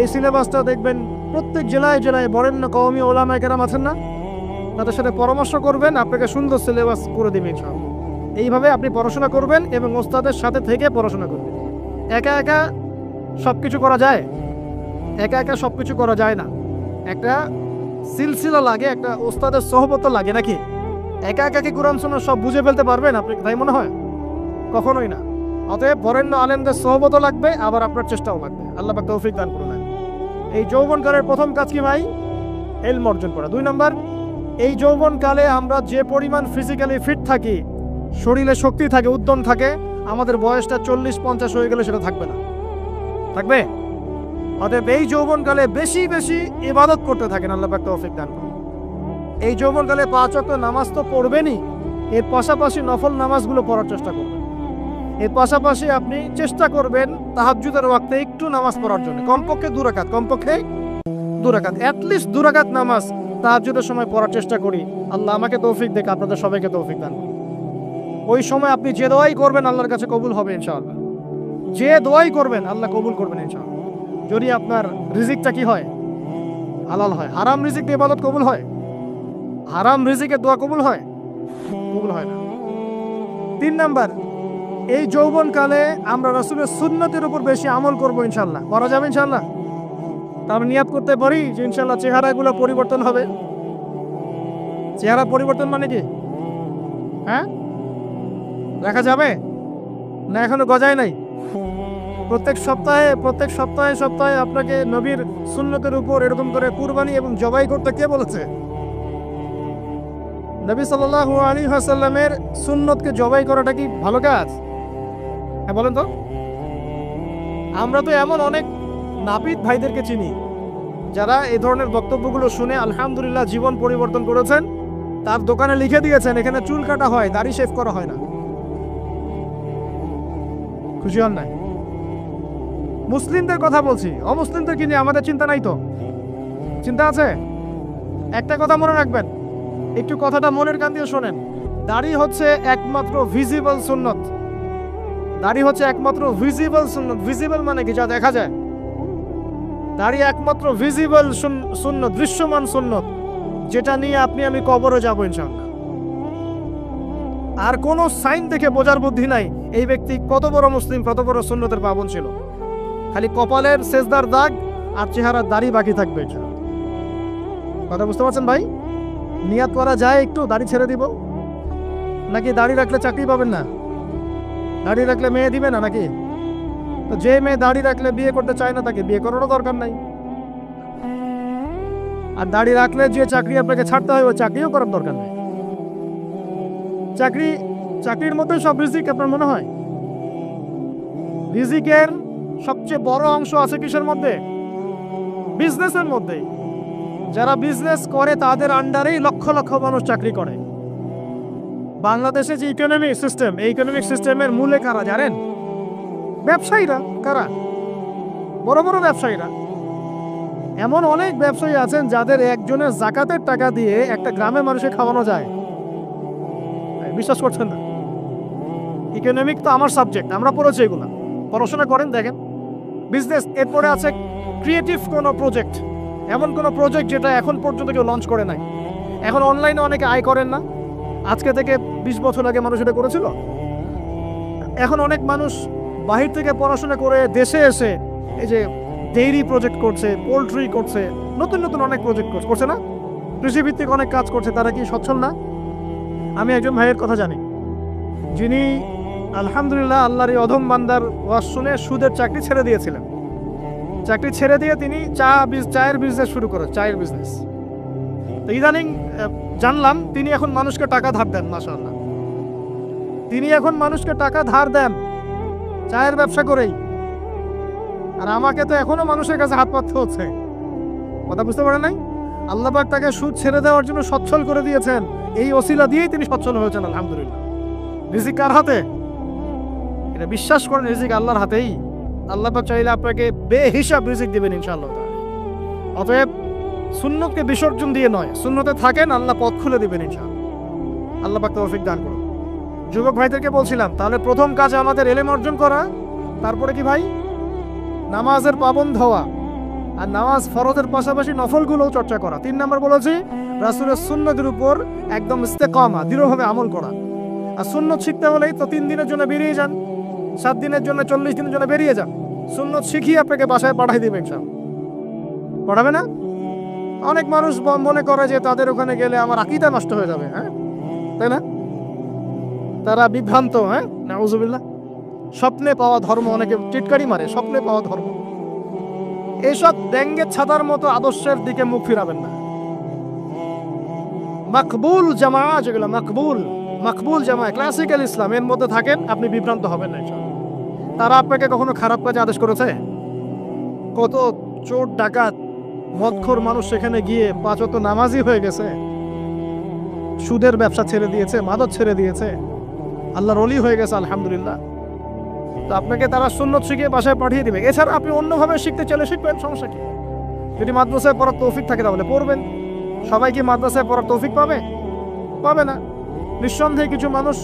এই সিলেবাসটা দেখবেন প্রত্যেক জেলায় জেলায় বরেণ্য কওমি ওলামায়ে কেরাম আছেন না, তাদের সাথে পরামর্শ করবেন, আপনাকে সুন্দর সিলেবাস করে দেবে ইনশাআল্লাহ। এইভাবে আপনি পড়াশোনা করবেন এবং ওস্তাদের সাথে থেকে পড়াশোনা করবেন। একা একা সব কিছু করা যায়? একা একা সব কিছু করা যায় না। একটা সিলসিলা লাগে, একটা ওস্তাদের সোহবত লাগে, নাকি? একা একা কি কোরআন সুন্নাহ সব বুঝে ফেলতে পারবেন আপনি? তাই মনে হয়? কখনোই না। অতএব বরেণ্য আলেমদের সোহবত লাগবে, আবার আপনার চেষ্টাও লাগবে। আল্লাহ পাক তৌফিক দান করুন। এই যৌবনকালের প্রথম কাজ কি ভাই? ইলম অর্জন করা। 2 নম্বর, এই যৌবনকালে আমরা যে পরিমাণ ফিজিক্যালি ফিট থাকি, শরীরে শক্তি থাকে, উদ্যম থাকে, আমাদের বয়সটা 40-50 হয়ে গেলে সেটা থাকবে না। থাকবে? অতএব এই যৌবনকালে বেশি বেশি ইবাদত করতে থাকেন। আল্লাহ পাক তৌফিক দান করুন। এই যৌবনকালে 5 ওয়াক্ত নামাজ তো পড়বেনই, এর পাশাপাশি নফল নামাজগুলো পড়ার চেষ্টা করবেন। এর পাশাপাশি আপনি চেষ্টা করবেন তাহাজ্জুদের ওয়াক্তে একটু নামাজ পড়ার জন্য, কমপক্ষে 2 রাকাত, কমপক্ষে 2 রাকাত, অ্যাটলিস্ট 2 রাকাত নামাজ তাহাজ্জুদের সময় পড়ার চেষ্টা করি। আল্লাহ আমাকে তৌফিক দেখ, আপনাদের সবাইকে তৌফিক দান করুন। ওই সময় আপনি যে দোয়াই করবেন আল্লাহর কাছে কবুল হবে ইনশাআল্লাহ। যে দোয়াই করবেন আল্লাহ কবুল করবেন ইনশাআল্লাহ। যদি আপনার রিজিকটা কি হয়? হালাল হয়। হারাম রিজিক দিয়ে ইবাদত কবুল হয়? হারাম রিজিকের দোয়া কবুল হয়? কবুল হয় না। 3 নাম্বার, এই যৌবনকালে আমরা রাসূলের সুন্নতের উপর বেশি আমল করব ইনশাআল্লাহ। করা যাবে ইনশাআল্লাহ? তাহলে নিয়াত করতে পারি যে ইনশাআল্লাহ চেহারাগুলো পরিবর্তন হবে। চেহারা পরিবর্তন মানে কি? হ্যাঁ, দেখা যাবে না? এখনো গজায় নাই। প্রত্যেক সপ্তাহে আপনাকে নবীর সুন্নতের উপর এরকম করে কুরবানি এবং জবাই করতে কে বলেছে? নবী সাল্লাল্লাহু আলাইহি ওয়াসাল্লামের সুন্নতকে জবাই করাটা কি ভালো কাজ? হ্যাঁ বলেন তো। আমরা তো এমন অনেক নাপিত ভাইদেরকে চিনি যারা এই ধরনের বক্তব্যগুলো শুনে আলহামদুলিল্লাহ জীবন পরিবর্তন করেছেন। তার দোকানে লিখে দিয়েছেন এখানে চুল কাটা হয়, দাড়ি শেভ করা হয় না। খুশি হন নাই? মুসলিমদের কথা বলছি, অমুসলিমদের কি নিয়ে আমাদের চিন্তা নাই তো? চিন্তা আছে। একটা কথা মনে রাখবেন, একটু কথাটা মনের কান দিয়ে শোনেন। দাড়ি হচ্ছে একমাত্র ভিজিবল সুন্নত। দাড়ি হচ্ছে একমাত্র ভিজিবল সুন্নত। ভিজিবল মানে কি? যা দেখা যায়। দাড়ি একমাত্র ভিজিবল সুন্নত, দৃশ্যমান সুন্নত, যেটা নিয়ে আপনি আমি কবরে যাব ইনশাআল্লাহ। আর কোন সাইন দেখে বোঝার বুদ্ধি নাই এই ব্যক্তি কত বড় মুসলিম, কত বড় সুন্নতের পাবন ছিল। খালি কপালের সেজদার দাগ আর চেহারার দাড়ি বাকি থাকবে। কথা বুঝতে পারছেন ভাই? নিয়াত করা যায় একটু দাড়ি ছেড়ে দিব, নাকি দাড়ি রাখলে চাকরি পাবেন না? দাড়ি রাখলে মেয়ে দিবে না নাকি? তো যে মেয়ে দাড়ি রাখলে বিয়ে করতে চায় না তাকে বিয়ে করারও দরকার নাই। আর দাড়ি রাখলে যে চাকরি আপনাকে ছাড়তে হয় ওই চাকরিও করার দরকার নেই। চাকরির মধ্যে সব রিজিক আপনার মনে হয়? রিজিকের সবচেয়ে বড় অংশ আছে কিসের মধ্যে? বিজনেসের মধ্যে। যারা বিজনেস করে তাদের আন্ডারেই লক্ষ লক্ষ মানুষ চাকরি করে। বাংলাদেশে যে ইকোনমিক সিস্টেম, এই ইকোনমিক সিস্টেমের মূলে কারা জানেন? ব্যবসায়ীরা। কারা? বড় বড় ব্যবসায়ীরা। এমন অনেক ব্যবসায়ী আছেন যাদের একজনের জাকাতের টাকা দিয়ে একটা গ্রামের মানুষকে খাওয়ানো যায়। বিশ্বাস করছেন না? ইকোনমিক তো আমার সাবজেক্ট, আমরা পড়েছি এগুলা, পড়াশোনা করেন দেখেন। বিজনেস, এরপরে আছে ক্রিয়েটিভ কোনো প্রজেক্ট, এমন কোনো প্রজেক্ট যেটা এখন পর্যন্ত কেউ লঞ্চ করে নাই। এখন অনলাইনে অনেকে আয় করেন না, আজকে থেকে 20 বছর আগে মানুষ এটা করেছিল। এখন অনেক মানুষ বাহির থেকে পড়াশোনা করে দেশে এসে এই যে ডেইরি প্রজেক্ট করছে, পোলট্রি করছে, নতুন নতুন অনেক প্রজেক্ট করছে না? কৃষিভিত্তিক অনেক কাজ করছে। তারা কি সচ্ছল না? আমি একজন ভাইয়ের কথা জানি যিনি আলহামদুলিল্লাহ আল্লাহর এই অধম বান্দার ওয়াজ শুনে সুদের চাকরি ছেড়ে দিয়েছিলেন। চাকরি ছেড়ে দিয়ে তিনি চায়ের বিজনেস শুরু করেন, চায়ের বিজনেস। তো ইদানিং জানলাম তিনি এখন মানুষকে টাকা ধার দেন। মাশাআল্লাহ, তিনি এখন মানুষকে টাকা ধার দেন চায়ের ব্যবসা করেই। আর আমাকে তো এখনো মানুষের কাছে হাত পাততে হচ্ছে। কথা বুঝতে পারেন নাই? আল্লাহ পাক তাকে সুদ ছেড়ে দেওয়ার জন্য সচ্ছল করে দিয়েছেন। এই ওসিলা দিয়েই তিনি সচ্ছল হয়েছেন আলহামদুলিল্লাহ। রিজিক কার হাতে? এটা বিশ্বাস করেন, রিজিক আল্লাহর হাতেই। আল্লাহ পাক চাইলে আপনাকে বেহিসাব রিজিক দিবেন ইনশাআল্লাহ। অতএব সুন্নতকে বিসর্জন দিয়ে নয়, সুন্নতে থাকেন, আল্লাহ পথ খুলে দিবেন ইনশাআল্লাহ। আল্লাহ পাক তৌফিক দান করুন। যুবক ভাইদেরকে বলছিলাম, তাহলে প্রথম কাজ আমাদের ইলম অর্জন করা। তারপরে কি ভাই? নামাজের পাবন্দ হওয়া, আর নামাজ ফরজের পাশাপাশি নফলগুলোও চর্চা করা। 3 নম্বর বলেছি রাসূলের সুন্নতের উপর একদম ইস্তেকামা, দৃঢ়ভাবে আমল করা। আর সুন্নত শিখতে হলেই তো 3 দিনের জন্য বেরিয়ে যান, 7 দিনের জন্য, 40 দিনের জন্য বেরিয়ে যান। সুন্নত শিখিয়ে আপনাকে বাসায় পাঠাই দিবে ইনশাআল্লাহ। পড়াবে না? অনেক মানুষ মনে করে যে তাদের ওখানে গেলে আমার আকীদা নষ্ট হয়ে যাবে। হ্যাঁ, তাই না? তারা বিভ্রান্ত। হ্যাঁ, নাউজুবিল্লাহ। স্বপ্নে পাওয়া ধর্ম, অনেকে টিটকারি মারে, স্বপ্নে পাওয়া ধর্ম। এইসব ডেঙ্গের ছাতার মতো আদর্শের দিকে মুখ ফিরাবেন না। মাকবুল জামা, যেগুলো মাকবুল জামা, ক্লাসিক্যাল ইসলাম, এর মধ্যে থাকেন, আপনি বিভ্রান্ত হবেন না ইনশাআল্লাহ। তারা আপনাকে কখনো খারাপ কাজে আদেশ করেছে? কত চোর ডাকাত মদখোর মানুষ সেখানে গিয়ে 5 ওয়াক্ত নামাজি হয়ে গেছে, সুদের ব্যবসা ছেড়ে দিয়েছে, মাদক ছেড়ে দিয়েছে, আল্লাহর ওলি হয়ে গেছে আলহামদুলিল্লাহ। তো আপনাকে তারা সুন্নত শিখিয়ে বাসায় পাঠিয়ে দিবে। এছাড়া আপনি অন্যভাবে শিখতে চলে শিখবেন, সমস্যা কি? যদি মাদ্রাসায় পড়ার তৌফিক থাকে তাহলে পড়বেন। সবাই কি মাদ্রাসায় পড়ার তৌফিক পাবে? পাবে না। নিঃসন্দেহে কিছু মানুষ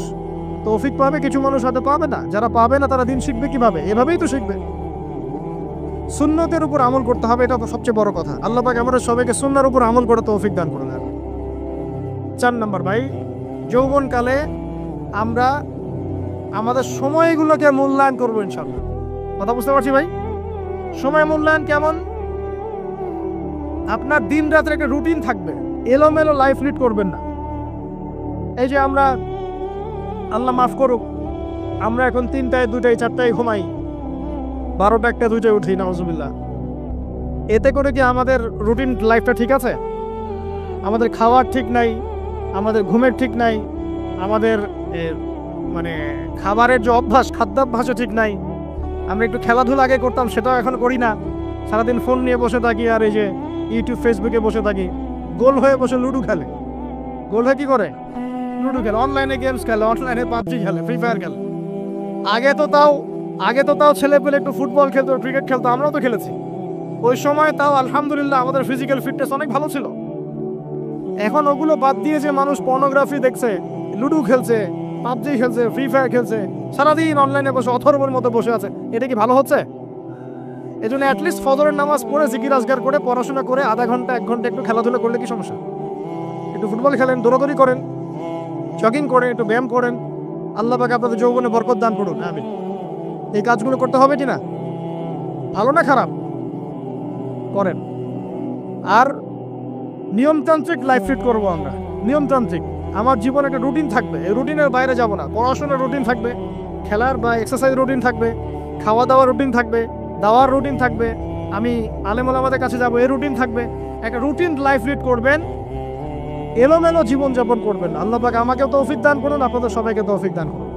তৌফিক পাবে, কিছু মানুষ হয়তো পাবে না। যারা পাবে না তারা দিন শিখবে কিভাবে? এভাবেই তো শিখবে। সুন্নতের উপর আমল করতে হবে, এটা সবচেয়ে বড় কথা। আল্লাহ পাক আমাদের সবাইকে সুন্নাহর উপর আমল করে তৌফিক দান করে দেন। 4 নম্বর ভাই, যৌবনকালে আমরা আমাদের সময়গুলোকে মূল্যায়ন করবো ইনশাআল্লাহ। কথা বুঝতে পারছি ভাই? সময় মূল্যায়ন কেমন? আপনার দিন রাতের একটা রুটিন থাকবে, এলোমেলো লাইফ লিড করবেন না। এই যে আমরা, আল্লাহ মাফ করুক, আমরা এখন 3টায় 2টায় 4টায় ঘুমাই, 12টা 1টা 2টায় উঠি, নাউজুবিল্লাহ। এতে করে কি আমাদের রুটিন লাইফটা ঠিক আছে? আমাদের খাওয়ার ঠিক নাই, আমাদের ঘুমের ঠিক নাই, আমাদের মানে খাবারের যে অভ্যাস, খাদ্যাভ্যাসও ঠিক নাই। আমরা একটু খেলাধুলা আগে করতাম, সেটাও এখন করি না। সারাদিন ফোন নিয়ে বসে থাকি, আর এই যে ইউটিউব ফেসবুকে বসে থাকি। গোল হয়ে বসে লুডো খেলে। গোল হয়ে কি করে? লুডো খেলে, অনলাইনে গেমস খেলে, অনলাইনে পাবজি খেলে, ফ্রি ফায়ার খেলে। আগে তো তাও ছেলে পেলে একটু ফুটবল খেলতো, ক্রিকেট খেলতো, আমরাও তো খেলেছি। ওই সময় তাও আলহামদুলিল্লাহ আমাদের ফিজিক্যাল ফিটনেস অনেক ভালো ছিল। এখন ওগুলো বাদ দিয়ে যে মানুষ পর্নোগ্রাফি দেখছে, লুডো খেলছে, পাবজি খেলছে, ফ্রি ফায়ার খেলছে, সারাদিন অনলাইনে বসে অথর্বর মতো বসে আছে, এটা কি ভালো হচ্ছে? এই জন্য অ্যাটলিস্ট ফজরের নামাজ পড়ে জিকির আজগার করে পড়াশোনা করে আধা ঘন্টা 1 ঘন্টা একটু খেলাধুলা করলে কি সমস্যা? একটু ফুটবল খেলেন, দৌড়াদৌড়ি করেন, জগিং করেন, একটু ব্যায়াম করেন। আল্লাহ পাক আপনাদের যৌবনে বরকত দান করুন, আমিন। এই কাজগুলো করতে হবে কি না? ভালো না খারাপ? করেন। আর নিয়মতান্ত্রিক লাইফ লিড করবো আমরা, নিয়মতান্ত্রিক। আমার জীবনে একটা রুটিন থাকবে, এই রুটিনের বাইরে যাব না। পড়াশোনার রুটিন থাকবে, খেলার বা এক্সারসাইজ রুটিন থাকবে, খাওয়া দাওয়ার রুটিন থাকবে, দাওয়ার রুটিন থাকবে, আমি আলেম ওলামাদের কাছে যাব, এই রুটিন থাকবে। একটা রুটিন লাইফ লিড করবেন, এলোমেলো জীবনযাপন করবেন। আল্লাহ পাক আমাকেও তৌফিক দান করুন, আপনাদের সবাইকে তৌফিক দান করুন।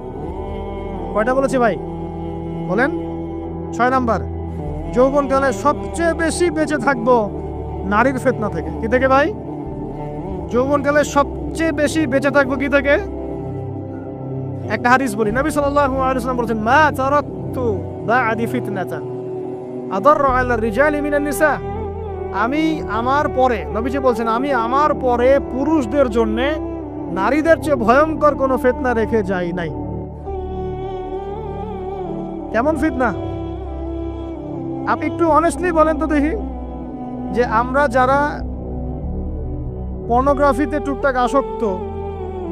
কয়টা বলেছি ভাই? বলেন। 6 নাম্বার, যৌবনকালে সবচেয়ে বেশি বেঁচে থাকবো নারীর ফিতনা থেকে। কি থেকে ভাই? যৌবনকালে সবচেয়ে বেশি বেঁচে থাকবো কি থেকে? একটা হাদিস বলি, নবী সাল্লাল্লাহু আলাইহি ওয়াসাল্লাম বলেছেন, মা তারাকতু বা'দি ফিতনাতান আদাররু আলা রিজালি মিনান নিসা। আমি আমার পরে, নবীজি বলছেন, আমি আমার পরে পুরুষদের জন্য নারীদের চেয়ে ভয়ঙ্কর কোনো ফিতনা রেখে যাই নাই। কেমন ফিতনা? আপনি একটু অনেস্টলি বলেন তো দেখি, যে আমরা যারা পর্নোগ্রাফিতে টুকটাক আসক্ত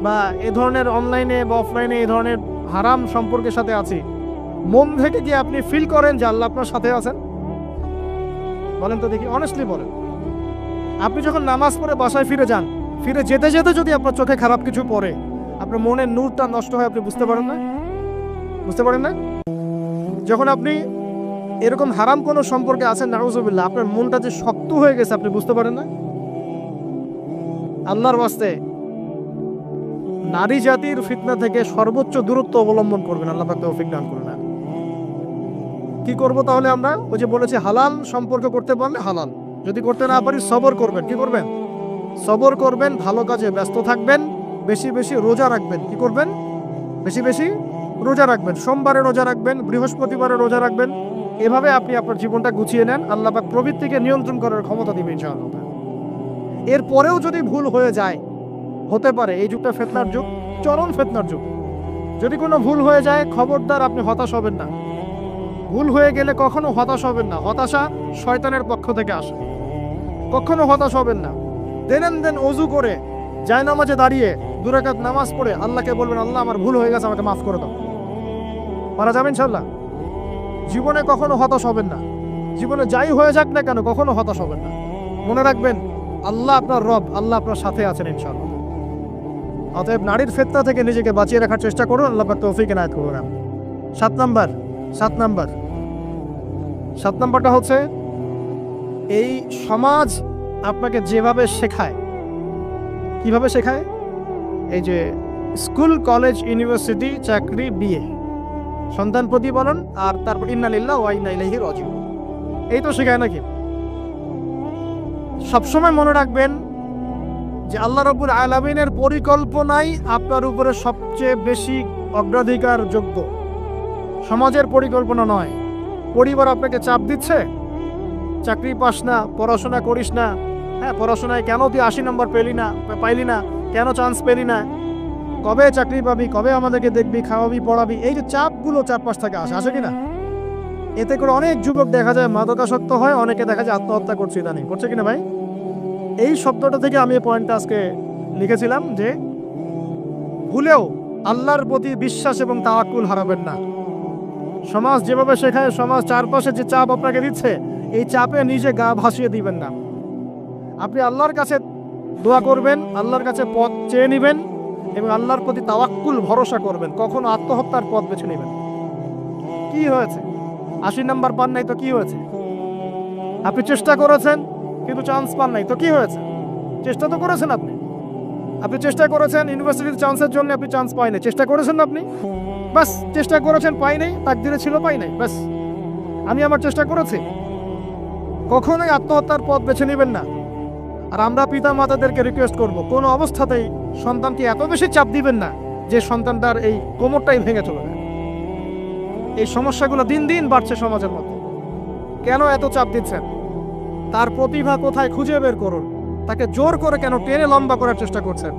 বা এ ধরনের অনলাইনে বা অফলাইনে এই ধরনের হারাম সম্পর্কের সাথে আছি, মন থেকে কি আপনি ফিল করেন যে আল্লাহ আপনার সাথে আছেন? বলেন তো দেখি, অনেস্টলি বলেন। আপনি যখন নামাজ পড়ে বাসায় ফিরে যান, ফিরে যেতে যেতে যদি আপনার চোখে খারাপ কিছু পড়ে, আপনার মনের নূরটা নষ্ট হয়, আপনি বুঝতে পারেন না? বুঝতে পারেন না? যখন আপনি এরকম হারাম কোনো সম্পর্কে আছেন, নাউজুবিল্লাহ, আপনার মনটা যে শক্ত হয়ে গেছে, আপনি বুঝতে পারেন না? আল্লাহর ওয়াস্তে নারী জাতির ফিতনা থেকে সর্বোচ্চ দূরত্ব অবলম্বন করবেন। আল্লাহ পাক তৌফিক দান করুন। কি করব তাহলে আমরা? ওই যে বলেছি, হালাল সম্পর্ক করতে পারলে হালাল, যদি করতে না পারি সবর করবেন। কি করবেন? সবর করবেন, ভালো কাজে ব্যস্ত থাকবেন, বেশি বেশি রোজা রাখবেন। কি করবেন? বেশি বেশি রোজা রাখবেন। সোমবারে রোজা রাখবেন, বৃহস্পতিবারে রোজা রাখবেন। এভাবে আপনি আপনার জীবনটা গুছিয়ে নেন, আল্লাহ পাক প্রবৃত্তিকে নিয়ন্ত্রণ করার ক্ষমতা দিবেন ইনশাআল্লাহ। এরপরেও যদি ভুল হয়ে যায়, হতে পারে এই যুগটা ফিতনার যুগ, চরম ফিতনার যুগ। যদি কোনো ভুল হয়ে যায়, খবরদার আপনি হতাশ হবেন না। ভুল হয়ে গেলে কখনো হতাশ হবেন না। হতাশা শয়তানের পক্ষ থেকে আসে, কখনো হতাশ হবেন না। দেন ওযু করে জায়নামাজে দাঁড়িয়ে 2 রাকাত নামাজ পড়ে আল্লাহকে বলবেন, আল্লাহ আমার ভুল হয়ে গেছে, আমাকে মাফ করে দাও। পারা যাবে ইনশাআল্লাহ। জীবনে কখনো হতাশ হবেন না। জীবনে যাই হয়ে যাক না কেন, কখনো হতাশ হবেন না। মনে রাখবেন, আল্লাহ আপনার রব, আল্লাহ আপনার সাথে আছেন ইনশাআল্লাহ। অতএব নারীর ফিতনা থেকে নিজেকে বাঁচিয়ে রাখার চেষ্টা করুন, আল্লাহ পাক তৌফিক এনায়েত করুন। 7 নাম্বারটা হচ্ছে, এই সমাজ আপনাকে যেভাবে শেখায়, কিভাবে শেখায়? এই যে স্কুল, কলেজ, ইউনিভার্সিটি, চাকরি, বিয়ে, সন্তান প্রতিপালন, আর তারপর ইন্না লিল্লাহি ওয়া ইন্না ইলাইহি রাজিউন, এই তো শেখায় নাকি? সবসময় মনে রাখবেন যে আল্লাহ রাব্বুল আলামিনের পরিকল্পনাই আপনার উপরে সবচেয়ে বেশি অগ্রাধিকার যোগ্য, সমাজের পরিকল্পনা নয়। পরিবার আপনাকে চাপ দিচ্ছে, চাকরি পাস না, পড়াশোনা করিস না, হ্যাঁ পড়াশোনায় কেন তুই 80 নম্বর পাইলি না, কেন চান্স পেলি না, কবে চাকরি পাবি, কবে আমাদেরকে দেখবি, খাওয়াবি, পড়াবি, এই যে চাপগুলো চারপাশ থেকে আসে কিনা? এতে করে অনেক যুবক দেখা যায় মাদকাসক্ত হয়, অনেকে দেখা যায় আত্মহত্যা করছে, ইদানিং করছে কিনা ভাই? এই শব্দটা থেকে আমি এই পয়েন্টটা আজকে লিখেছিলাম, যে ভুলেও আল্লাহর প্রতি বিশ্বাস এবং তাওয়াক্কুল হারাবেন না। সমাজ যেভাবে শেখায়, সমাজ চারপাশে যে চাপ আপনাকে দিচ্ছে, এই চাপে নিজে গা ভাসিয়ে দিবেন না। আপনি আল্লাহর কাছে দোয়া করবেন, আল্লাহর কাছে পথ চেয়ে নেবেন এবং আল্লাহর প্রতি তাওয়াক্কুল ভরসা করবেন। কখনো আত্মহত্যার পথ বেছে নেবেন। কি হয়েছে? 80 নাম্বার পান নাই তো কি হয়েছে? আপনি চেষ্টা করেছেন কিন্তু চান্স পান নাই তো কি হয়েছে? চেষ্টা তো করেছেন আপনি। আপনি চেষ্টা করেছেন ইউনিভার্সিটির চান্সের জন্য, আপনি চান্স পাই নাই। চেষ্টা করেছেন না আপনি? বাস, চেষ্টা করেছেন, পাই নাই, তাকদিরে ছিল পাই নাই, বাস। আমি আমার চেষ্টা করেছি। কখনোই আত্মহত্যার পথ বেছে নেবেন না। আর আমরা পিতা মাতাদেরকে রিকোয়েস্ট করব, কোনো অবস্থাতেই সন্তানকে এত বেশি চাপ দিবেন না যে সন্তানটার এই কোমরটাই ভেঙে চলে যায়। এই সমস্যাগুলো দিন দিন বাড়ছে সমাজের মধ্যে। কেন এত চাপ দিচ্ছেন? তার প্রতিভা কোথায় খুঁজে বের করুন। তাকে জোর করে কেন টেনে লম্বা করার চেষ্টা করছেন?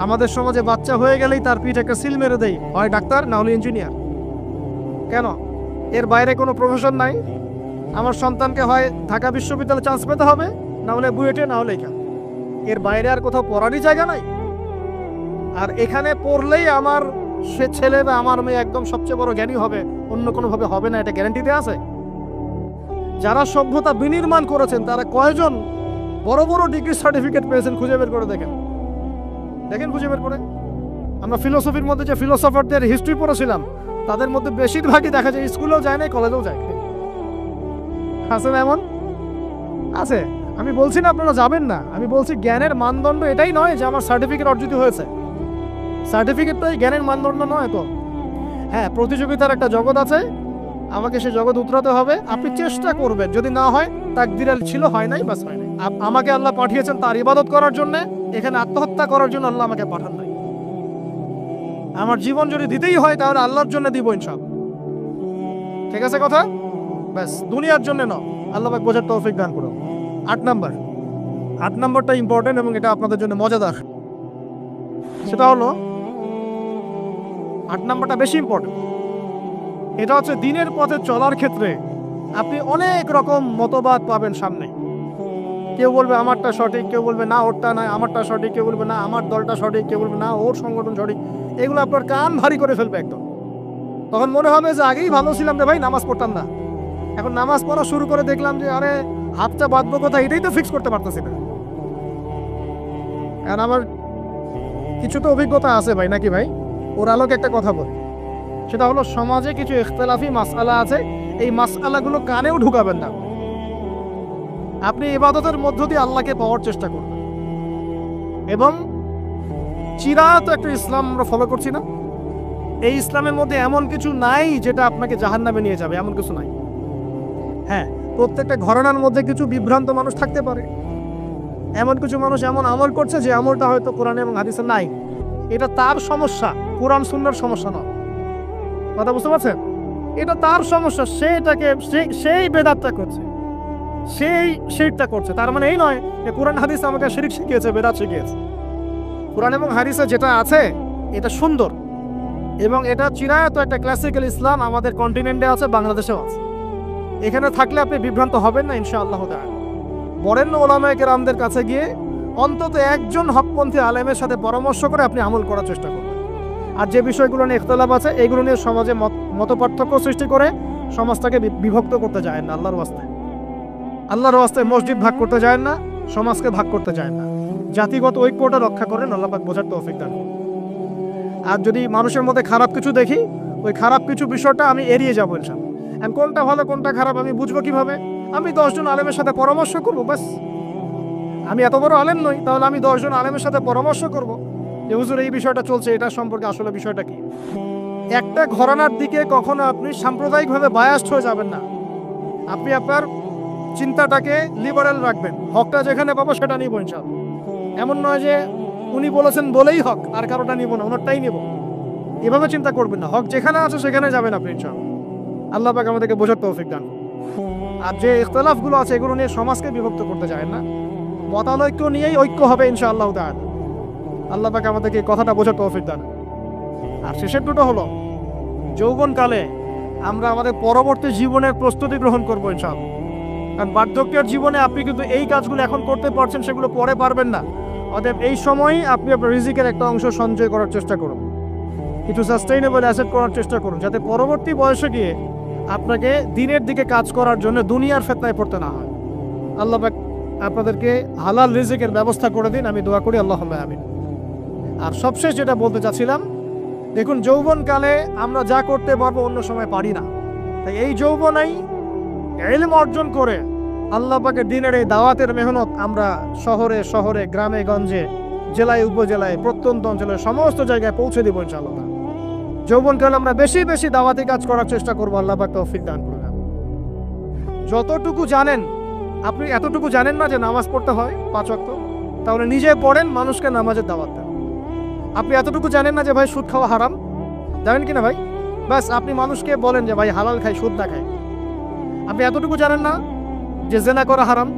আমাদের সমাজে বাচ্চা হয়ে গেলেই তার পিঠে একটা সিল মেরে দেয়, হয় ডাক্তার না হলে ইঞ্জিনিয়ার। কেন? এর বাইরে কোনো প্রফেশন নাই? আমার সন্তানকে হয় ঢাকা বিশ্ববিদ্যালয়ে চান্স পেতে হবে, না হলে বুয়েটে, না হলে এখানে। এর বাইরে আর কোথাও পড়ারই জায়গা নাই। আর এখানে পড়লেই আমার সে ছেলে বা আমার মেয়ে একদম সবচেয়ে বড় জ্ঞানী হবে, অন্য কোনোভাবে হবে না, এটা গ্যারান্টিতে আছে? যারা সভ্যতা বিনির্মাণ করেছেন তারা কয়জন বড় বড় ডিগ্রি সার্টিফিকেট পেয়েছেন? খুঁজে বের করে দেখেন, দেখেন খুঁজে বের করে। আমরা ফিলোসফির মধ্যে যে ফিলোসফারদের হিস্ট্রি পড়েছিলাম, তাদের মধ্যে বেশিরভাগই দেখা যায় স্কুলেও যায় না, কলেজেও যায়। আছে না এমন? আছে। আমি বলছি না আপনারা যাবেন না, আমি বলছি জ্ঞানের মানদণ্ড এটাই নয় যে আমার সার্টিফিকেট অর্জিত হয়েছে। সার্টিফিকেটটাই জ্ঞানের মানদণ্ড নয় তো। হ্যাঁ, প্রতিযোগিতার একটা জগৎ আছে, আমাকে সে জগৎ উতরাতে হবে। আপনি চেষ্টা করবেন, যদি না হয় তাকদীরে ছিল, হয় নাই, বাস হয় নাই। আমাকে আল্লাহ পাঠিয়েছেন তার ইবাদত করার জন্য, এখানে আত্মহত্যা করার জন্য আল্লাহ আমাকে পাঠান নাই। আমার জীবন যদি দিতেই হয় তাহলে আল্লাহর জন্য দিব ইনশাআল্লাহ। ঠিক আছে কথা? ব্যাস, দুনিয়ার জন্য না। আল্লাহ পাক বোঝার তৌফিক দান করুন। 8 নম্বরটা ইম্পর্টেন্ট এবং এটা আপনাদের জন্য মজাদার। সেটা হলো 8 নম্বরটা বেশি ইম্পর্টেন্ট। এটা হচ্ছে দিনের পথে চলার ক্ষেত্রে আপনি অনেক রকম মতবাদ পাবেন সামনে। কেউ বলবে আমারটা সঠিক, কেউ বলবে না ওরটা নয়, আমারটা সঠিক, কেউ বলবে না আমার দলটা সঠিক, কেউ বলবে না ওর সংগঠন সঠিক। এগুলো আপনার কান ভারী করে ফেলবে একদম। তখন মনে হবে যে আগেই ভালো ছিলাম রে ভাই, নামাজ পড়তাম না। এখন নামাজ পড়া শুরু করে দেখলাম যে আরে হাতটা বাঁধবো কোথায়, এটাই তো ফিক্স করতে পারতেছি না। কারণ আমার কিছু তো অভিজ্ঞতা আছে ভাই, নাকি ভাই? ওর আলোকে একটা কথা বল, সেটা হলো সমাজে কিছু ইখতিলাফি মাসআলা আছে, এই মাসআলাগুলো কানেও ঢুকাবেন না। আপনি ইবাদতের মধ্য দিয়ে আল্লাহকে পাওয়ার চেষ্টা করবেন। এবং চিরায়ত একটা ইসলাম আমরা ফলো করছি না? এই ইসলামের মধ্যে এমন কিছু নাই যেটা আপনাকে জাহান্নামে নিয়ে যাবে, এমন কিছু নাই। হ্যাঁ, প্রত্যেকটা ঘরানার মধ্যে কিছু বিভ্রান্ত মানুষ থাকতে পারে। এমন কিছু মানুষ এমন আমল করছে যে আমলটা হয়তো কোরআন এবং হাদিসে নাই। এটা তার সমস্যা, কোরআন সুন্নাহর সমস্যা নয়। কথা বুঝতে পারছেন? এটা তার সমস্যা, সেই বেদাতটা করছে, সেই শিরকটা করছে। তার মানে এই নয় যে কোরআন হাদিস আমাকে শিরক শিখিয়েছে, বেদাত শিখিয়েছে। কোরআন এবং হাদিসে যেটা আছে এটা সুন্দর এবং এটা চিরায়ত একটা ক্লাসিক্যাল ইসলাম আমাদের কন্টিনেন্টে আছে, বাংলাদেশেও আছে। এখানে থাকলে আপনি বিভ্রান্ত হবেন না ইনশাআল্লাহ তাআলা। বরেণ্য ওলামায়ে কেরামদের কাছে গিয়ে অন্তত একজন হকপন্থী আলেমের সাথে পরামর্শ করে আপনি আমল করার চেষ্টা করবেন। আর যে বিষয়গুলো নিয়ে ইখতিলাফ আছে এইগুলো নিয়ে সমাজে মতপার্থক্য সৃষ্টি করে সমাজটাকে বিভক্ত করতে যায় না। আল্লাহর ওয়াস্তে মসজিদ ভাগ করতে যায় না, সমাজকে ভাগ করতে যায় না। জাতিগত ঐক্যটা রক্ষা করেন, আল্লাহ পাক বোঝার তৌফিক দান করুন। আর যদি মানুষের মধ্যে খারাপ কিছু দেখি, ওই খারাপ কিছু বিষয়টা আমি এড়িয়ে যাবো ইনশাআল্লাহ। এখন কোনটা ভালো কোনটা খারাপ আমি বুঝবো কিভাবে? আমি 10 জন আলেমের সাথে পরামর্শ করবো, ব্যাস। আমি এত বড় আলেম নই, তাহলে আমি 10 জন আলেমের সাথে পরামর্শ করবো যে হুজুর এই বিষয়টা চলছে, এটা সম্পর্কে আসলে বিষয়টা কি। একটা ঘরানার দিকে কখনো আপনি সাম্প্রদায়িকভাবে বায়াসড হয়ে যাবেন না। আপনি আপনার চিন্তাটাকে লিবারেল রাখবেন, হকটা যেখানে পাবো সেটা নিব ইনশাআল্লাহ। এমন নয় যে উনি বলেছেন বলেই হক, আর কারোটা নিব না, ওনারটাই নিব, এভাবে চিন্তা করবেন না। হক যেখানে আছে সেখানে যাবেন আপনি ইনশাআল্লাহ। আল্লাহ পাক আমাদেরকে বোঝার তৌফিক দান। আর যে ইখতিলাফগুলো আছে এগুলো নিয়ে সমাজকে বিভক্ত করতে যায় না, মতানৈক্য নিয়েই ঐক্য হবে ইনশাআল্লাহ তাআলা। আল্লাহ পাক আমাদেরকে কথাটা বোঝার তৌফিক দান। আর শেষের দুটো হলো যৌবনকালে আমরা আমাদের পরবর্তী জীবনের প্রস্তুতি গ্রহণ করবো ইনশাআল্লাহ। কারণ বার্ধক্যের জীবনে আপনি কিন্তু এই কাজগুলো এখন করতে পারছেন, সেগুলো পরে পারবেন না। অতএব এই সময়ই আপনি আপনার রিজিকের একটা অংশ সঞ্চয় করার চেষ্টা করুন। একটু সাস্টেইনেবল অ্যাসেট করার চেষ্টা করুন, যাতে পরবর্তী বয়সে গিয়ে আপনাকে দিনের দিকে কাজ করার জন্য দুনিয়ার ফিতনায় পড়তে না হয়। আল্লাহ পাক আপনাদেরকে হালাল রিজিকের ব্যবস্থা করে দিন, আমি দোয়া করি, আল্লাহুম্মা আমিন। আর সবশেষ যেটা বলতে চাচ্ছিলাম, দেখুন যৌবনকালে আমরা যা করতে পারবো অন্য সময় পারি না, তাই এই যৌবনেই ইলম অর্জন করে আল্লাহ পাকের দিনের এই দাওয়াতের মেহনত আমরা শহরে শহরে, গ্রামে গঞ্জে, জেলায় উপজেলায়, প্রত্যন্ত অঞ্চলে সমস্ত জায়গায় পৌঁছে দেবো ইনশাআল্লাহ। যৌবনকালে আমরা বেশি বেশি দাওয়াতি কাজ করার চেষ্টা করবো, আল্লাহ পাক তৌফিক দান করুন। যতটুকু জানেন, আপনি এতটুকু জানেন না যে নামাজ পড়তে হয় 5 ওয়াক্ত, তাহলে নিজে পড়েন, মানুষকে নামাজের দাওয়াত দেন। আপনি এতটুকু জানেন না যে ভাই সুদ খাওয়া হারাম, জানেন কি না ভাই? ব্যাস আপনি মানুষকে বলেন যে ভাই হালাল খাই, সুদ না খাই। আপনি এতটুকু জানেন না যে জেনা করা হারাম,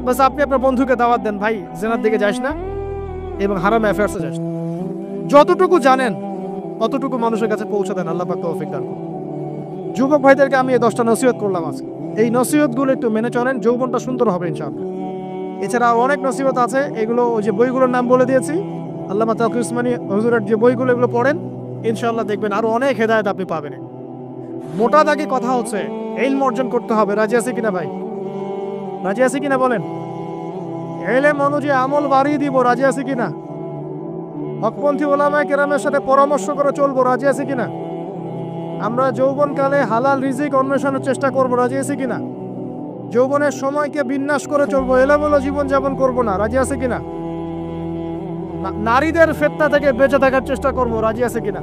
বাস আপনি আপনার বন্ধুকে দাওয়াত দেন, ভাই জেনার দিকে যাস না এবং হারাম অ্যাফেয়ার্সে যাস না। যতটুকু জানেন অতটুকু মানুষের কাছে পৌঁছে দেন, আল্লাহ পাক তৌফিক দান করুন। যুবক ভাইদেরকে আমি এই 10টা নসিহত করলাম আজকে, এই নসিহতগুলো একটু মেনে চলেন, যৌবনটা সুন্দর হবে ইনশাআল্লাহ। এছাড়া অনেক নসিহত আছে, এগুলো ওই যে বইগুলোর নাম বলে দিয়েছি, আল্লামা তাকি উসমানী হুজুরের যে বইগুলো, এগুলো পড়েন, ইনশাআল্লাহ দেখবেন আরো অনেক হেদায়েত আপনি পাবেন। মোটা দাগে কথা হচ্ছে ইলম অর্জন করতে হবে। রাজি আছে কিনা ভাই? রাজি আছে কিনা বলেন? ইলম অনুযায়ী আমল বাড়িয়ে দিব, রাজি আছে কিনা? হকপন্থী ওলামায়ে কেরামের সাথে পরামর্শ করে চলবো, রাজি আছে কিনা? আমরা যৌবনকালে হালাল রিজিক অন্বেষণের চেষ্টা করবো, রাজি আছে কিনা? যৌবনের সময়কে বিন্যাস করে চলবো, এলোমেলো জীবনযাপন করবো না, রাজি আছে কিনা? নারীদের ফিতনা থেকে বেঁচে থাকার চেষ্টা করবো, রাজি আছে কিনা?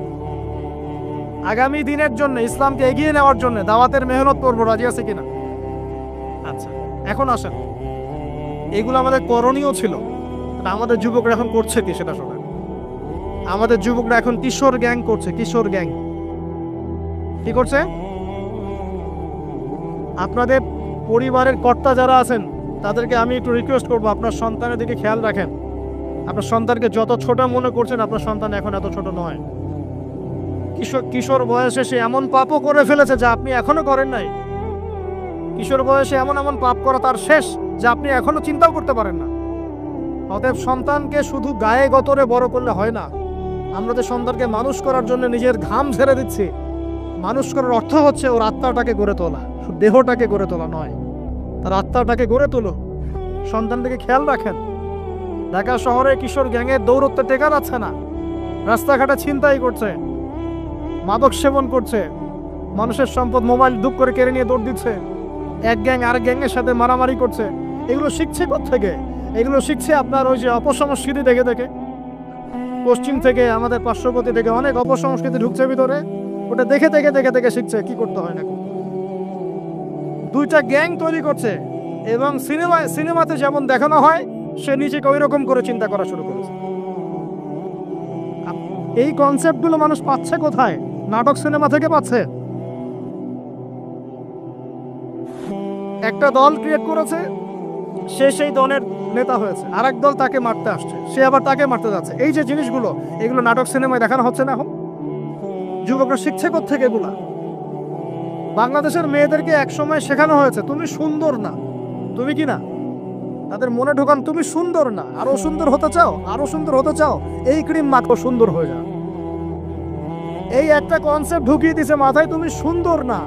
আগামী দিনের জন্য, ইসলামকে এগিয়ে নেওয়ার জন্য দাওয়াতের মেহনত করবো, রাজি আছে কিনা? আচ্ছা, এখন আসেন, এগুলো আমাদের করণীয় ছিল, আমাদের যুবকরা এখন করছে কি সেটা শোনেন। আমাদের যুবকরা এখন কিশোর গ্যাং করছে, কিশোর গ্যাং। কি করছে? আপনাদের পরিবারের কর্তা যারা আছেন তাদেরকে আমি একটু রিকোয়েস্ট করবো, আপনার সন্তানের দিকে খেয়াল রাখেন। আপনার সন্তানকে যত ছোট মনে করছেন, আপনার সন্তান এখন এত ছোট নয়। কিশোর বয়সে সে এমন পাপও করে ফেলেছে যা আপনি এখনো করেন নাই। কিশোর বয়সে এমন এমন পাপ করা তার শেষ যা আপনি এখনো চিন্তাও করতে পারেন না। অতএব সন্তানকে শুধু গায়ে গতরে বড় করলে হয় না। আমরা যে সন্তানকে মানুষ করার জন্য নিজের ঘাম ছেড়ে দিচ্ছি, মানুষ করার অর্থ হচ্ছে ওর আত্মাটাকে গড়ে তোলা, শুধু দেহটাকে গড়ে তোলা নয়, তার আত্মাটাকে গড়ে তোলো। সন্তানটাকে খেয়াল রাখেন। ঢাকা শহরে কিশোর গ্যাংয়ের দৌরত্বে টেকা যাচ্ছে না, রাস্তাঘাটে ছিনতাই করছে, মাদক সেবন করছে, মানুষের সম্পদ মোবাইল দুপ করে কেড়ে নিয়ে দৌড় দিচ্ছে, এক গ্যাং আরেক গ্যাংয়ের সাথে মারামারি করছে। এগুলো শিখছে কোত্থেকে? এগুলো শিখছে আপনার ওই যে অপসংস্কৃতি দেখে দেখে। পশ্চিম থেকে, আমাদের পার্শ্ববর্তী থেকে অনেক অপসংস্কৃতি ঢুকছে ভিতরে, ওটা দেখে দেখে দেখে দেখে শিখছে কি করতে হয় না। দুইটা গ্যাং তৈরি করছে এবং সিনেমাতে যেমন দেখানো হয় সে নিজেকে ওই রকম করে চিন্তা করা শুরু করেছে। এই কনসেপ্টগুলো মানুষ পাচ্ছে কোথায়? নাটক সিনেমা থেকে পাচ্ছে। একটা দল ক্রিয়েট করেছে, সে সেই দলের নেতা হয়েছে, আরেক দল তাকে মারতে আসছে, সে আবার তাকে মারতে যাচ্ছে। এই যে জিনিসগুলো, এগুলো নাটক সিনেমায় দেখানো হচ্ছে না এখন? যুবকরা শিখছে কোত্থেকে এগুলা? বাংলাদেশের মেয়েদেরকে একসময় শেখানো হয়েছে তুমি সুন্দর না, তুমি কি না, তাদের মনে ঢোকান তুমি সুন্দর না, আরো সুন্দর হতে চাও, আরো সুন্দর হতে চাও, এই ক্রিম মাখো সুন্দর হয়ে যাও। এই একটা কনসেপ্ট ঢুকিয়ে দিছে মাথায়, তুমি সুন্দর না,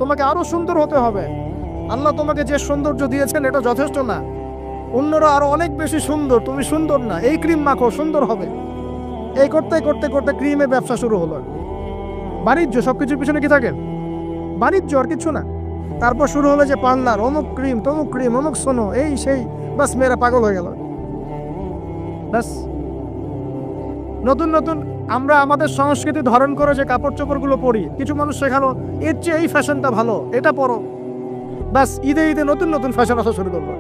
তোমাকে আরো সুন্দর হতে হবে। আল্লাহ তোমাকে যে সৌন্দর্য দিয়েছেন এটা যথেষ্ট না, অন্যরা আরো অনেক বেশি সুন্দর, তুমি সুন্দর না, এই ক্রিম মাখো সুন্দর হবে। এই করতে করতে করতে ক্রিমের ব্যবসা শুরু হলো। বাণিজ্য, সবকিছুর পিছনে কি থাকে? বাণিজ্য, আর কিছু না। তারপর শুরু হলো যে পার্লার, অমুক ক্রিম তমুক ক্রিম, অমুক সোনো, এই সেই, বাস মেয়েরা পাগল হয়ে গেল। বাস নতুন নতুন আমরা আমাদের সংস্কৃতি ধারণ করে যে কাপড় চোপড়গুলো পরি, কিছু মানুষ শেখালো এর চেয়ে এই ফ্যাশনটা ভালো, এটা পরো। বাস ঈদে ঈদে নতুন নতুন ফ্যাশন আসা শুরু করলো।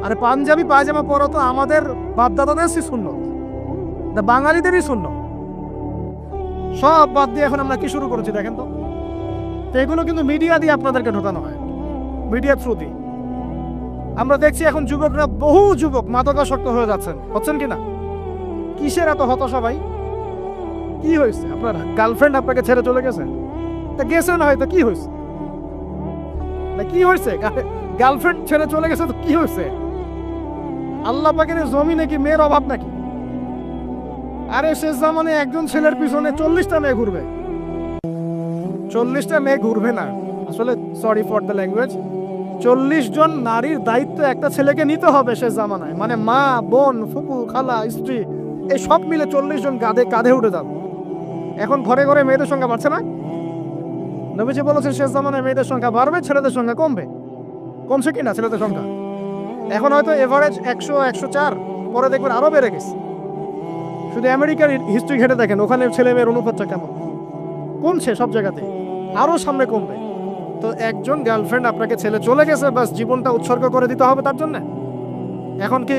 আরে পাঞ্জাবি পায়জামা পরো তো আমাদের বাপদাদাদেরই সুন্নত, বাঙালিদেরই সুন্নত। সব বাদ দিয়ে এখন আমরা কি শুরু করেছি দেখেন তো? এগুলো কিন্তু মিডিয়া দিয়ে আপনাদেরকে ঢোকানো হয়, মিডিয়া থ্রু দিয়ে। আমরা দেখছি এখন যুবকরা, বহু যুবক মাদকাসক্ত হয়ে যাচ্ছেন, হচ্ছেন কিনা? কিসের এত হতাশা ভাই? কি হয়েছে? আপনার গার্লফ্রেন্ড আপনাকে ছেড়ে চলে গেছে? তা গেছে না হয়তো, কি হয়েছে? না কি হয়েছে? গার্লফ্রেন্ড ছেড়ে চলে গেছে তো কি হয়েছে? আল্লাহ পাকের জমি নাকি মেয়ের অভাব নাকি? আরে শেষ জামানে একজন ছেলের পিছনে 40টা মেয়ে ঘুরবে। 40টা মেয়ে ঘুরবে না, আসলে সরি ফর দ্য ল্যাঙ্গুয়েজ, 40 জন নারীর দায়িত্ব একটা ছেলেকে নিতে হবে শেষ জামানায়। মানে মা, বোন, ফুপু, খালা, স্ত্রী, এই সব মিলে 40 জন কাঁধে উঠে যাবে। এখন ঘরে ঘরে মেয়েদের সংখ্যা বাড়ছে না? নবীজি বলেছেন শেষ জামানায় মেয়েদের সংখ্যা বাড়বে, ছেলেদের সংখ্যা কমবে। কমছে কিনা ছেলেদের সংখ্যা? এখন হয়তো এভারেজ 100, 104, পরে দেখবেন আরো বেড়ে গেছে। শুধু আমেরিকার হিস্ট্রি ঘেটে দেখেন, ওখানে ছেলে মেয়ের অনুপাতটা কেমন। কমছে সব জায়গাতে, আরো সামনে কমবে। তো একজন গার্লফ্রেন্ড আপনাকে ছেলে চলে গেছে, বাস জীবনটা উৎসর্গ করে দিতে হবে তার জন্য? এখন কি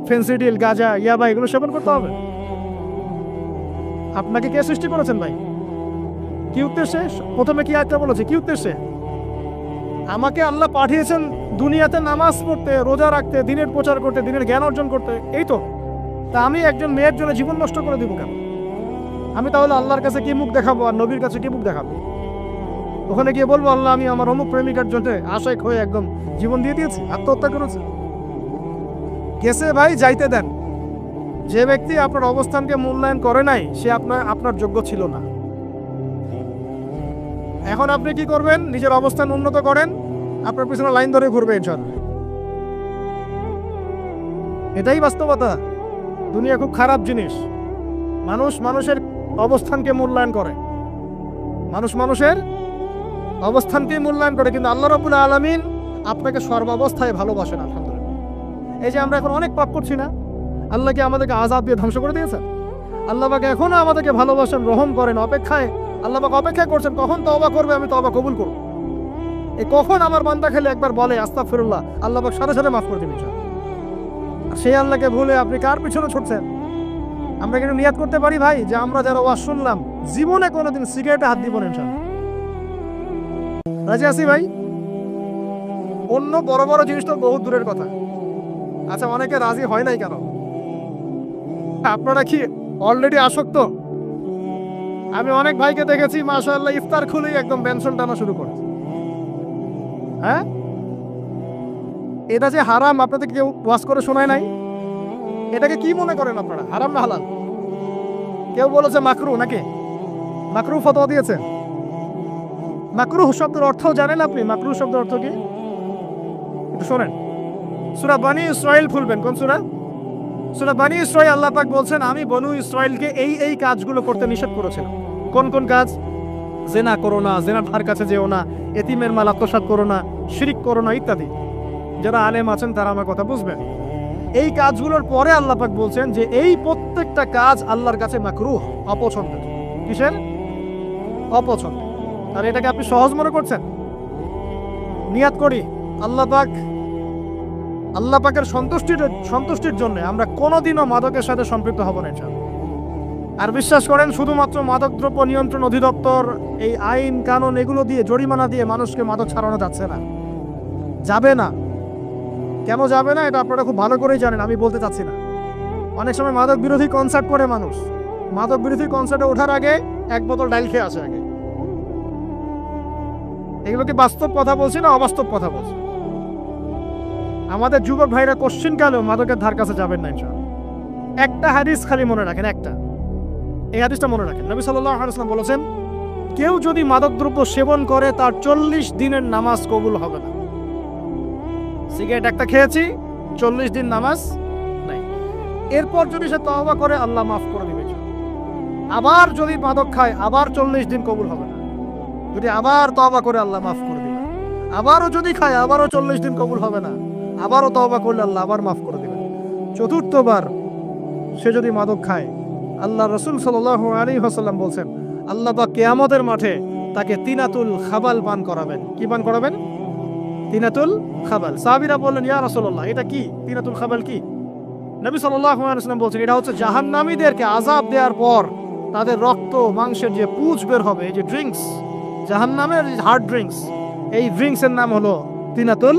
ফেন্সিডিল, গাঁজা, ইয়াবা এগুলো সেবন করতে হবে? আপনাকে কে সৃষ্টি করেছেন ভাই? কি উদ্দেশ্যে? প্রথমে কি আয়াতটা বলেছে, কি উদ্দেশ্যে? আমাকে আল্লাহ পাঠিয়েছেন দুনিয়াতে নামাজ পড়তে, রোজা রাখতে, দিনের প্রচার করতে, দিনের জ্ঞান অর্জন করতে, এই তো। তা আমি একজন মেয়ের জন্য জীবন নষ্ট করে দিব কেন? আমি তাহলে আল্লাহর কাছে কি মুখ দেখাবো আর নবীর কাছে কি মুখ দেখাবো? ওখানে গিয়ে বলবো আল্লাহ আমি আমার অমুক প্রেমিকার জন্য আশায় হয়ে একদম জীবন দিয়ে দিয়েছি, আত্মহত্যা করেছে? গেছে ভাই, যাইতে দেন। যে ব্যক্তি আপনার অবস্থানকে মূল্যায়ন করে নাই, সে আপনার যোগ্য ছিল না। এখন আপনি কি করবেন? নিজের অবস্থান উন্নত করেন, আপনার পিছনে লাইন ধরে ঘুরবে ইনশাআল্লাহ। এটাই বাস্তবতা। দুনিয়া খুব খারাপ জিনিস। মানুষ মানুষের অবস্থানকে মূল্যায়ন করে, মানুষ মানুষের অবস্থানকে মূল্যায়ন করে, কিন্তু আল্লাহ রাব্বুল আলামিন আপনাকে সর্বাবস্থায় ভালোবাসেন। আলহামদুলিল্লাহ। এই যে আমরা এখন অনেক পাপ করছি না, আল্লাহ কি আমাদেরকে আযাব দিয়ে ধ্বংস করে দিয়েছেন? আল্লাহ পাক এখনো আমাদেরকে ভালোবাসেন, রহম করেন, অপেক্ষায় আল্লাহ পাক অপেক্ষা করছেন কখন তওবা করবে, আমি তওবা কবুল করব। এই কখন আমার বান্দা খেলে একবার বলে আস্তাগফিরুল্লাহ, আল্লাহ পাক সাথে সাথে মাফ করে দিবেন। সেই আল্লাহকে ভুলে আপনি কার পিছনে ছুটছেন? আমরা কিন্তু নিয়াত করতে পারি ভাই যে আমরা যারা ওয়াজ শুনলাম জীবনে কোনোদিন সিগারেটে হাত দিব না ইনশাআল্লাহ। রাজি আছি ভাই? অন্য বড় বড় জিনিস তো বহু দূরের কথা। আচ্ছা, অনেকে রাজি হয় নাই কেন? আপনারা কি অলরেডি আসক্ত? আমি অনেক ভাইকে দেখেছি মাশাআল্লাহ ইফতার খুলেই একদম বেনসন টানা শুরু করে। হ্যাঁ, এটা যে হারাম আপনাদের কেউ ওয়াজ করে শোনায় নাই? এটাকে কি মনে করেন আপনারা, হারাম না হালাল? কেউ বলেছে মাকরু, নাকি মাকরু ফতোয়া দিয়েছে? মাকরু শব্দের অর্থ জানেন আপনি? মাকরু শব্দের অর্থ কি একটু শোনেন। সূরা বনী ইসরাইল খুলবেন। কোন সূরা? সূরা বনী ইসরাইল। আল্লাহ পাক বলছেন আমি বনু ইসরাইলকে এই কাজগুলো করতে নিষেধ করেছিলাম। কোন কোন কাজ? জেনা করো না, জেনার ধার কাছে যেও না, এতিমের মাল আত্মসাৎ করো না, শিরিক করো না ইত্যাদি। যারা আলেম আছেন তারা আমার কথা বুঝবেন। এই কাজগুলোর পরে আল্লাহ পাক বলছেন যে এই প্রত্যেকটা কাজ আল্লাহর কাছে মাকরুহ, অপছন্দের। কিসের? অপছন্দ। আর এটাকে আপনি সহজ মনে করছেন? নিয়াত করি আল্লাহ পাকের সন্তুষ্টির জন্য আমরা কোনোদিনও মাদকের সাথে সম্পৃক্ত হব না ইনশাআল্লাহ। আর বিশ্বাস করেন, শুধুমাত্র মাদকদ্রব্য নিয়ন্ত্রণ অধিদপ্তর এই আইন কানুন এগুলো দিয়ে, জরিমানা দিয়ে মানুষকে মাদক ছাড়ানো যাচ্ছে না, যাবে না। কেন যাবে না এটা আপনারা খুব ভালো করেই জানেন, আমি বলতে চাচ্ছি না। অনেক সময় মাদক বিরোধী কনসার্ট করে মানুষ, মাদক বিরোধী কনসার্টে ওঠার আগে এক বোতল ডাইল খেয়ে আসে আগে। এগুলো কি বাস্তব কথা বলছি না অবাস্তব কথা বলছি? আমাদের যুবক ভাইরা কোশ্চিন কালেও মাদকের ধার কাছে যাবেন না ইনশাআল্লাহ। একটা হাদিস খালি মনে রাখেন, একটা, এই হাদিসটা মনে রাখেন। নবী সাল্লাল্লাহু আলাইহি ওয়াসাল্লাম বলেছেন কেউ যদি মাদকদ্রব্য সেবন করে তার 40 দিনের নামাজ কবুল হবে না। সিগারেট একটা খেয়েছি, 40 দিন নামাজ নাই। এরপর যদি সে তওবা করে আল্লাহ মাফ করে দিবে। আবার যদি মাদক খায় আবার 40 দিন কবুল হবে না। যদি আবার তওবা করে আল্লাহ মাফ করে দিবে। আবারও যদি খায় আবারও 40 দিন কবুল হবে না। আবারও তওবা করলে আল্লাহ আবার মাফ করে দিবেন। চতুর্থবার সে যদি মাদক খায়, আল্লাহ রাসূল সাল্লাল্লাহু আলাইহি ওয়াসাল্লাম বলছেন আল্লাহ পাক কিয়ামতের মাঠে তাকে তিনাতুল খাবাল পান করাবেন। কি পান করাবেন? তিনাতুল খাবাল। সাহাবীরা বললেন ইয়া রাসূলুল্লাহ এটা কি? তিনাতুল খাবাল কি? নবী সাল্লাল্লাহু আলাইহি ওয়াসাল্লাম বলছেন এটা হচ্ছে জাহান্নামীদেরকে আযাব দেওয়ার পর তাদের রক্ত মাংসের যে পুঁজ বের হবে, এই যে ড্রিঙ্কস, জাহান্নামের হার্ড ড্রিঙ্কস, এই ড্রিঙ্কসের নাম হলো তিনাতুল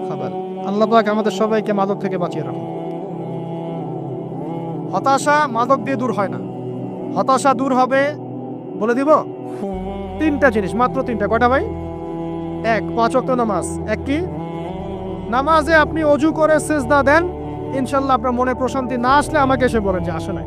খাবাল। আল্লাহ পাক আমাদের সবাইকে মাদক থেকে বাঁচিয়ে রাখুন। হতাশা মাদক দিয়ে দূর হয় না। হতাশা দূর হবে, বলে দিব, 3টা জিনিস, মাত্র 3টা। কয়টা ভাই? 1, 5 ওয়াক্ত নামাজ। এক কি? নামাজে আপনি অজু করে সিজদা দেন, ইনশাআল্লাহ আপনার মনে প্রশান্তি না আসলে আমাকে এসে বলেন যে আসে নাই।